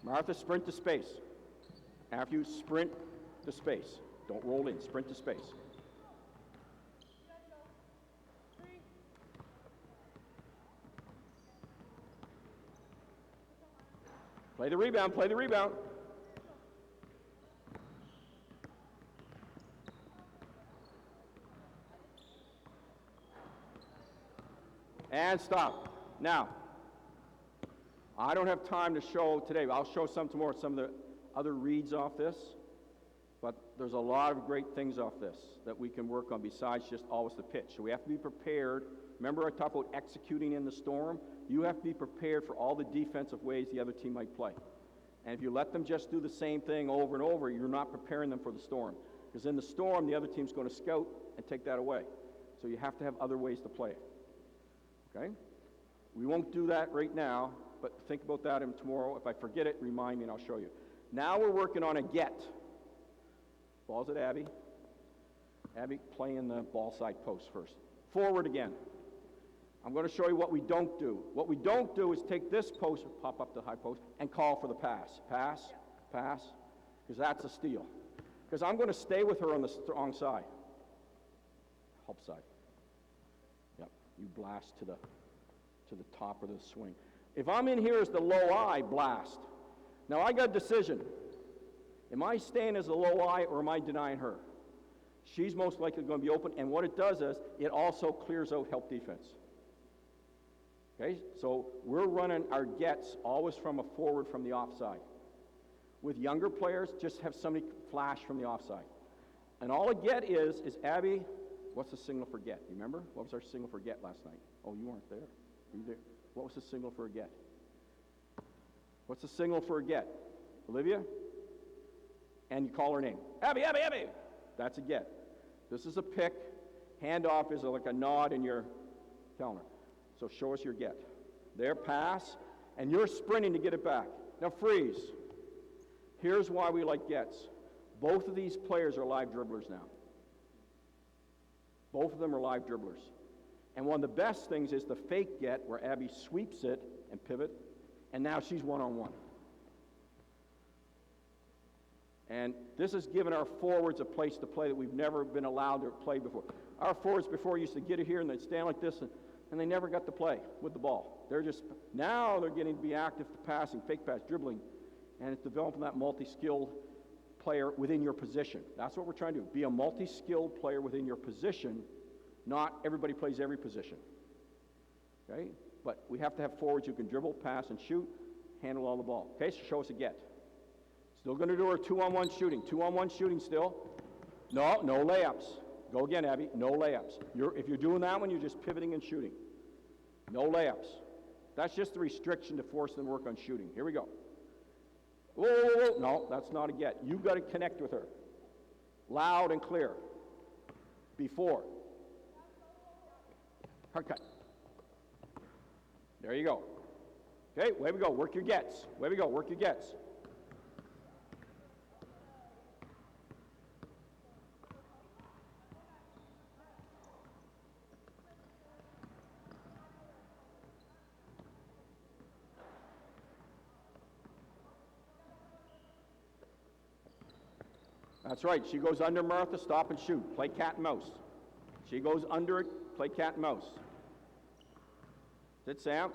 Martha, sprint to space. After you sprint to space. Don't roll in. Sprint to space. Play the rebound. Play the rebound. And stop. Now, I don't have time to show today. I'll show some tomorrow, some of the other reads off this. But there's a lot of great things off this that we can work on besides just always the pitch. So we have to be prepared. Remember I talked about executing in the storm? You have to be prepared for all the defensive ways the other team might play. And if you let them just do the same thing over and over, you're not preparing them for the storm. Because in the storm, the other team's going to scout and take that away. So you have to have other ways to play it. Okay? We won't do that right now, but think about that tomorrow. If I forget it, remind me and I'll show you. Now we're working on a get. Ball's at Abby. Abby, play in the ball side post first. Forward again. I'm going to show you what we don't do. What we don't do is take this post, pop up the high post, and call for the pass. Pass, pass, because that's a steal. Because I'm going to stay with her on the strong side. Help side. Yep, you blast to the top of the swing. If I'm in here as the low I, blast. Now I got a decision. Am I staying as a low I or am I denying her? She's most likely going to be open, and what it does is it also clears out help defense. Okay, so we're running our gets always from a forward from the offside. With younger players, just have somebody flash from the offside. And all a get is Abby, what's the signal for get? You remember? What was our signal for get last night? Oh, you weren't there. Were you there? What was the signal for a get? What's the signal for a get? Olivia? And you call her name. Abby, Abby, Abby! That's a get. This is a pick. Handoff is like a nod in your telling her. So show us your get. There, pass, and you're sprinting to get it back. Now freeze. Here's why we like gets. Both of these players are live dribblers now. Both of them are live dribblers. And one of the best things is the fake get where Abby sweeps it and pivot, and now she's one-on-one. And this has given our forwards a place to play that we've never been allowed to play before. Our forwards before used to get it here and they'd stand like this, and they never got to play with the ball. Now they're getting to be active to passing, fake pass, dribbling, and it's developing that multi-skilled player within your position. That's what we're trying to do. Be a multi-skilled player within your position. Not everybody plays every position. Okay? But we have to have forwards who can dribble, pass, and shoot, handle all the ball. Okay, so show us a get. Still going to do our 2-on-1 shooting. 2-on-1 shooting still. No layups. Go again, Abby. No layups. If you're doing that one, you're just pivoting and shooting. No layups. That's just the restriction to force them to work on shooting. Here we go. Whoa, whoa, whoa. No, that's not a get. You've got to connect with her. Loud and clear. Before. Hard cut. There you go. Okay, way we go. Work your gets. Way we go. Work your gets. That's right. She goes under Martha, stop and shoot. Play cat and mouse. She goes under it, play cat and mouse. That's it, Sam.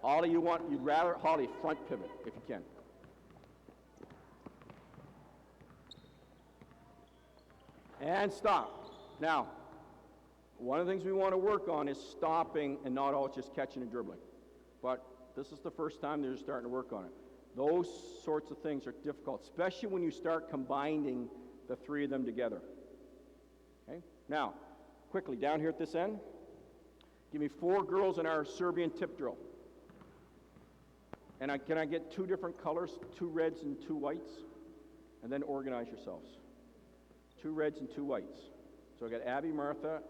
Holly, you'd rather, Holly, front pivot if you can. And stop. Now, one of the things we want to work on is stopping and not always just catching and dribbling. But this is the first time they're starting to work on it. Those sorts of things are difficult, especially when you start combining the three of them together. Okay? Now, quickly, down here at this end, give me 4 girls in our Serbian tip drill. And can I get 2 different colors, 2 reds and 2 whites? And then organize yourselves. 2 reds and 2 whites. So I got Abby, Martha,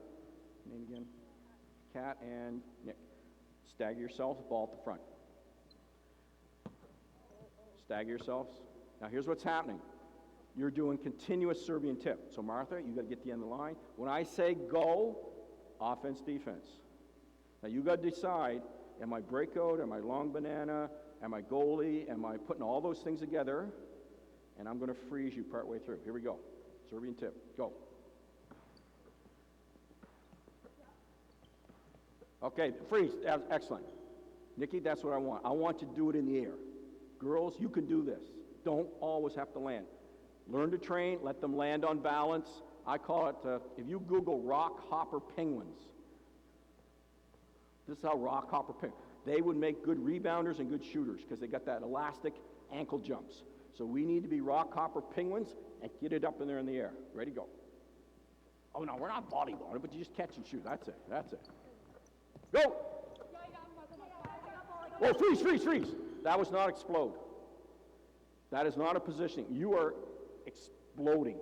name again, Kat, and Nick. Stagger yourselves, ball at the front. Stagger yourselves. Now here's what's happening. You're doing continuous Serbian tip. So Martha, you got to get the end of the line. When I say go, offense, defense. Now you got to decide, am I breakout, am I long banana, am I goalie, am I putting all those things together? And I'm going to freeze you partway through. Here we go. Serbian tip, go. Okay, freeze, excellent. Nikki, that's what I want. I want to do it in the air. Girls, you can do this. Don't always have to land. Learn to train, let them land on balance. I call it, if you Google Rockhopper penguins, this is how Rockhopper penguins, they would make good rebounders and good shooters because they got that elastic ankle jumps. So we need to be Rockhopper penguins and get it up in there in the air. Ready, go. Oh no, we're not volleyballing, but you just catch and shoot. That's it, that's it. Go! Oh, freeze, freeze, freeze. That was not explode. That is not a positioning. You are exploding.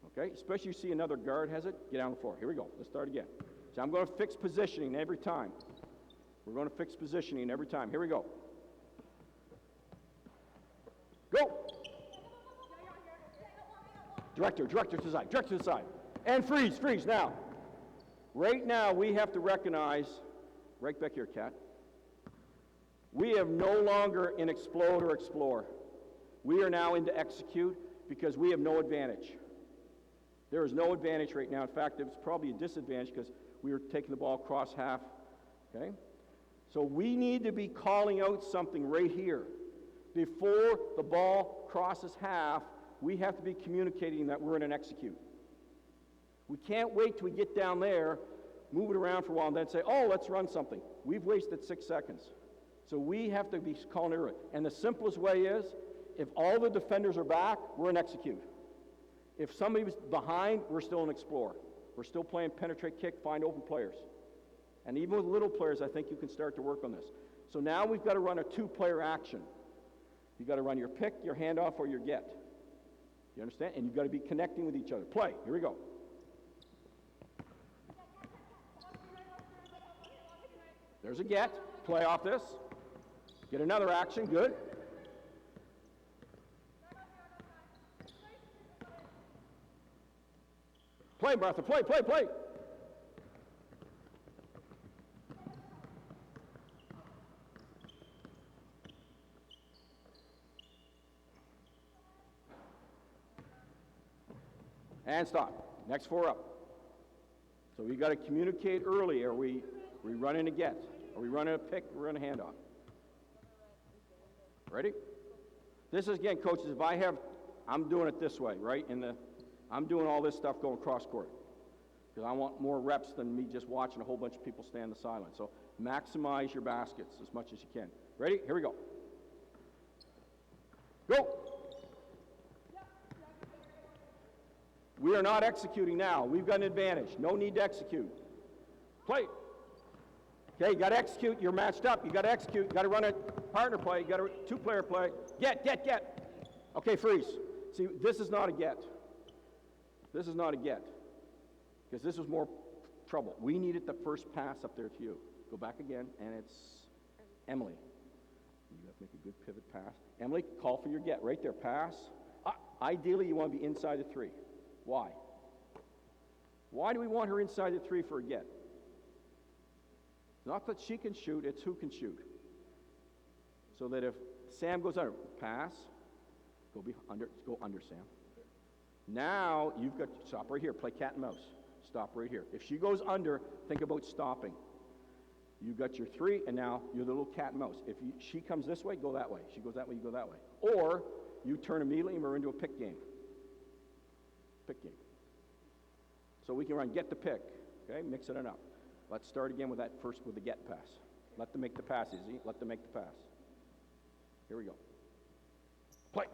Okay? Especially you see another guard has it, get on the floor. Here we go. Let's start again. So I'm going to fix positioning every time. We're going to fix positioning every time. Here we go. Go! Director to the side, director to the side. And freeze, freeze. Now, right now we have to recognize, right back here, Kat, we have no longer in explode or explore. We are now into execute because we have no advantage. There is no advantage right now. In fact, it's probably a disadvantage because we were taking the ball across half, okay? So we need to be calling out something right here. Before the ball crosses half, we have to be communicating that we're in an execute. We can't wait till we get down there, move it around for a while, and then say, oh, let's run something. We've wasted 6 seconds. So we have to be calling it. And the simplest way is, if all the defenders are back, we're in execute. If somebody's behind, we're still in explore. We're still playing penetrate, kick, find open players. And even with little players, I think you can start to work on this. So now we've got to run a 2-player action. You've got to run your pick, your handoff, or your get. You understand? And you've got to be connecting with each other. Play. Here we go. There's a get. Play off this. Get another action. Good. Play, Martha. Play, play, play. And stop. Next 4 up. So we got to communicate early. Are we running a get? Are we running a pick? We're running a handoff. Ready? This is, again, coaches, if I'm doing it this way, right? I'm doing all this stuff going cross court because I want more reps than me just watching a whole bunch of people stand in the sideline. So maximize your baskets as much as you can. Ready? Here we go. Go! We are not executing now. We've got an advantage. No need to execute. Play. Okay, you got to execute. You're matched up. You got to execute. You got to run a partner play. You got a 2-player play. Get. Okay, freeze. See, this is not a get. This is not a get because this was more trouble. We needed the first pass up there to you. Go back again, and it's Emily. You have to make a good pivot pass. Emily, call for your get right there. Pass. Ideally, you want to be inside the 3. Why? Why do we want her inside the 3 for a get? Not that she can shoot, it's who can shoot. So that if Sam goes under, pass, go under Sam. Now you've got, stop right here, play cat and mouse. Stop right here. If she goes under, think about stopping. You've got your 3, and now you're the little cat and mouse. If she comes this way, go that way. She goes that way, you go that way. Or you turn immediately and we're into a pick game. Pick game. So we can run get to pick, okay, mixing it up. Let's start again with that first, with the get pass. Let them make the pass, Izzy. Let them make the pass. Here we go. Play.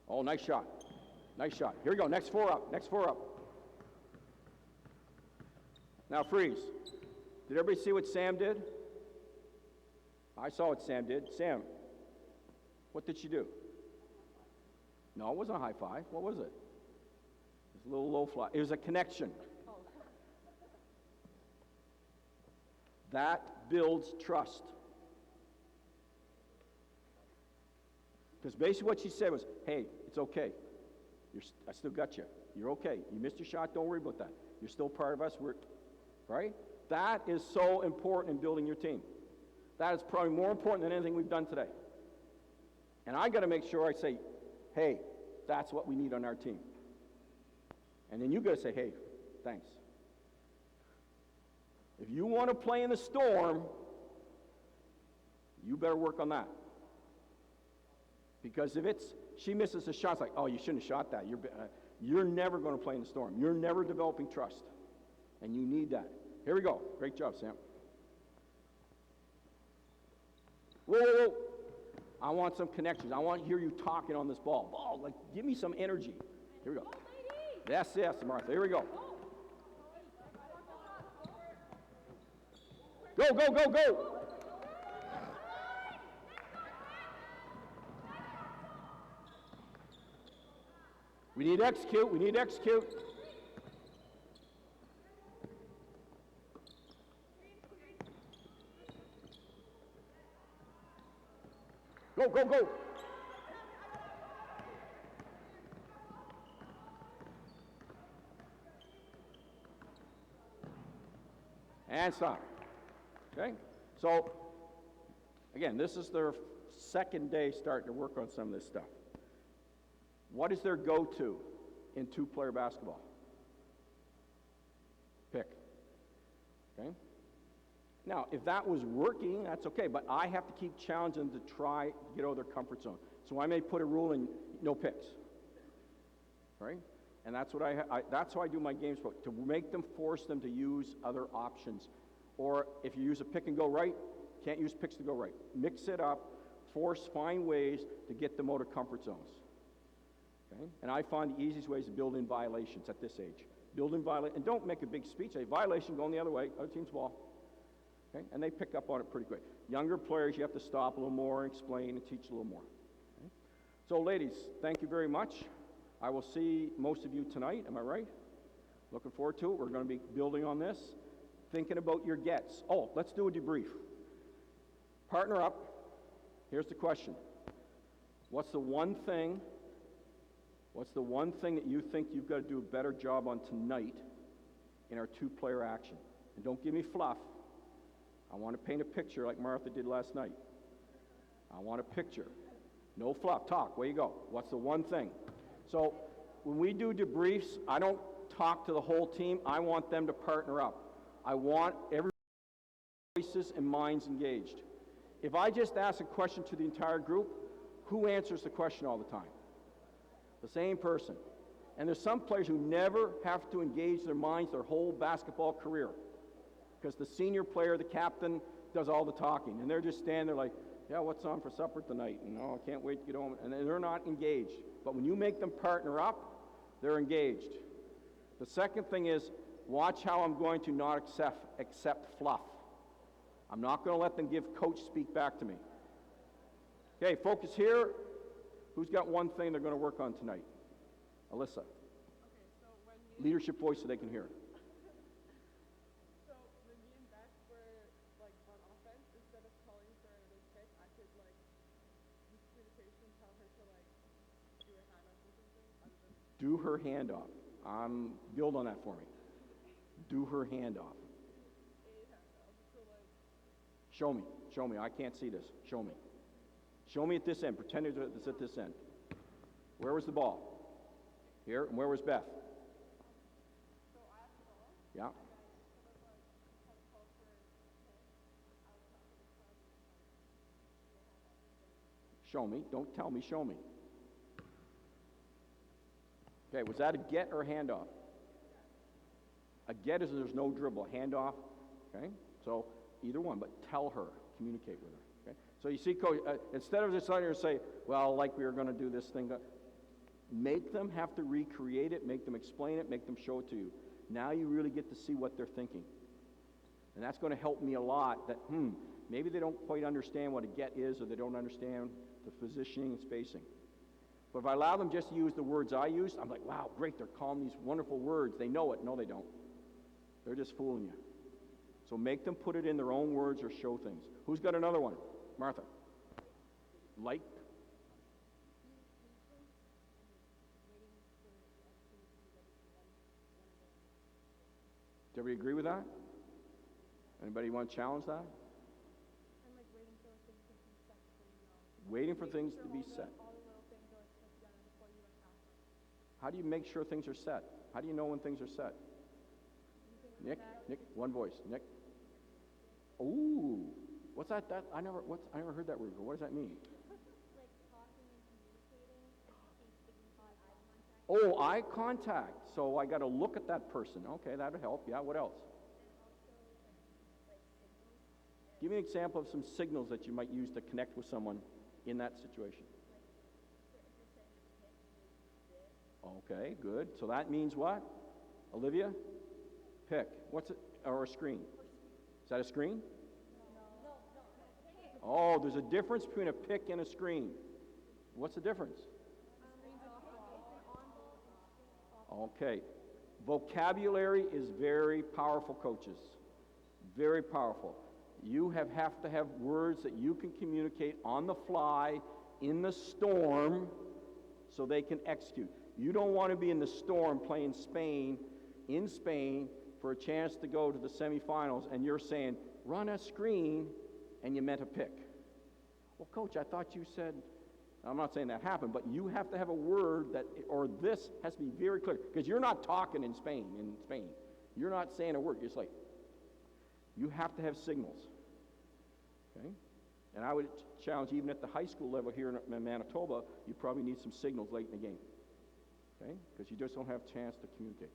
Oh, nice shot. Nice shot. Here we go. Next 4 up. Next 4 up. Now freeze. Did everybody see what Sam did? I saw what Sam did. Sam, what did she do? No, it wasn't a high five. What was it? It was a little low fly. It was a connection. That builds trust. Because basically what she said was, hey, it's okay. I still got you. You're okay. You missed your shot. Don't worry about that. You're still part of us. Right? That is so important in building your team. That is probably more important than anything we've done today. And I got to make sure I say, hey, that's what we need on our team. And then you got to say, hey, thanks. If you want to play in the storm, you better work on that. Because if she misses a shot, it's like, oh, you shouldn't have shot that. You're never going to play in the storm. You're never developing trust. And you need that. Here we go. Great job, Sam. Whoa, whoa, whoa. I want some connections. I want to hear you talking on this ball. Ball, like, give me some energy. Here we go. Yes, Martha. Here we go. Go, go, go, go. We need to execute. We need to execute. Go, go, go. And stop. Okay? So, again, this is their second day starting to work on some of this stuff. What is their go-to in two-player basketball? Pick. Okay? Now, if that was working, that's okay, but I have to keep challenging them to try to get out of their comfort zone. So I may put a rule in, no picks. Right? And that's what that's how I do my games, to make them, force them to use other options. Or if you use a pick and go right, can't use picks to go right. Mix it up, find ways to get them out of comfort zones. Okay? And I find the easiest ways to build in violations at this age. Build in violation, and don't make a big speech. Say, violation, going the other way, other team's ball. Okay? And they pick up on it pretty quick. Younger players, you have to stop a little more and explain and teach a little more. Okay? So ladies, thank you very much. I will see most of you tonight, am I right? Looking forward to it. We're going to be building on this. Thinking about your gets. Oh, let's do a debrief. Partner up. Here's the question. What's the one thing that you think you've got to do a better job on tonight in our two-player action? And don't give me fluff. I want to paint a picture like Martha did last night. I want a picture. No fluff. Talk. Where you go? What's the one thing? So when we do debriefs, I don't talk to the whole team. I want them to partner up. I want every voices and minds engaged. If I just ask a question to the entire group, who answers the question all the time? The same person. And there's some players who never have to engage their minds their whole basketball career, because the senior player, the captain, does all the talking, and they're just standing there like, yeah, what's on for supper tonight? And oh, I can't wait to get home. And they're not engaged. But when you make them partner up, they're engaged. The second thing is, watch how I'm going to not accept fluff. I'm not going to let them give coach speak back to me. Okay, focus here. Who's got one thing they're going to work on tonight? Alyssa. Okay, so when you... Leadership voice so they can hear it. So when me and Beth were like on offense, instead of calling for a pick, I could like use communication, tell her to like do a handoff or something. Do her handoff. Build on that for me. Do her handoff. So like... Show me. I can't see this. Show me. Show me at this end. Pretend it's at this end. Where was the ball? Here. And where was Beth? So I have the ball. Yeah. Show me. Don't tell me. Show me. Okay. Was that a get or a handoff? A get is there's no dribble. Handoff. Okay. So either one, but tell her. Communicate with her. Okay? So you see, coach, instead of just letting her say, well, like we were going to do this thing, make them have to recreate it, make them explain it, make them show it to you. Now you really get to see what they're thinking. And that's going to help me a lot that, maybe they don't quite understand what a get is, or they don't understand the positioning and spacing. But if I allow them just to use the words I used, I'm like, wow, great, they're calling these wonderful words. They know it. No, they don't. They're just fooling you. So make them put it in their own words or show things. Who's got another one? Martha. Like? Do everybody agree with that? Anybody want to challenge that? I'm like waiting for things to be set before you know. Waiting for things to be set. All the little things are like put together before you like ask them. How do you make sure things are set? How do you know when things are set? Nick, one voice. Nick. Ooh, what's that? I never heard that word before. What does that mean? Like talking and communicating, and eye contact. Oh, eye contact. So I got to look at that person. Okay, that'll help. Yeah. What else? Give me an example of some signals that you might use to connect with someone in that situation. Okay, good. So that means what? Olivia? Pick. What's it? Or a screen? Is that a screen? Oh, there's a difference between a pick and a screen. What's the difference? Okay. Vocabulary is very powerful, coaches. Very powerful. You have to have words that you can communicate on the fly, in the storm, so they can execute. You don't want to be in the storm playing in Spain, for a chance to go to the semifinals, and you're saying, run a screen, and you meant a pick. Well, coach, I thought you said, I'm not saying that happened, but you have to have a word that, or this has to be very clear, because you're not talking in Spain. You're not saying a word. It's like, you have to have signals, okay? And I would challenge, even at the high school level here in Manitoba, you probably need some signals late in the game, okay? Because you just don't have a chance to communicate.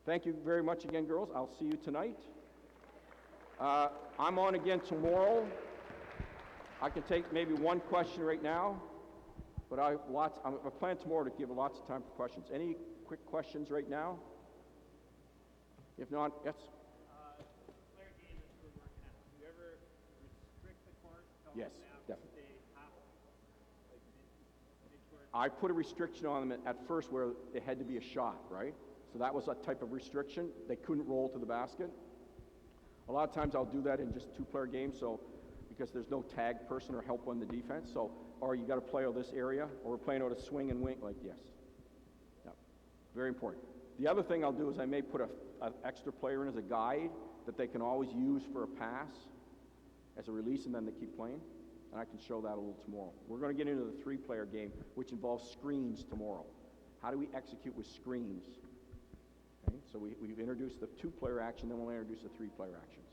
Thank you very much again, girls. I'll see you tonight. I'm on again tomorrow. I can take maybe one question right now, but I plan tomorrow to give lots of time for questions. Any quick questions right now? If not, yes? Player game that we're working at. Do you ever restrict the court? Yes, definitely. They have, like, mid-court? I put a restriction on them at first where it had to be a shot, right? So that was a type of restriction. They couldn't roll to the basket. A lot of times I'll do that in just two-player games, so because there's no tag person or help on the defense. So, or you got to play out this area, or we're playing out a swing and wing, like yes. Yeah, very important. The other thing I'll do is I may put an extra player in as a guide that they can always use for a pass as a release, and then they keep playing. And I can show that a little tomorrow. We're going to get into the three-player game, which involves screens tomorrow. How do we execute with screens? Okay, so we've introduced the two-player action, then we'll introduce the three-player actions.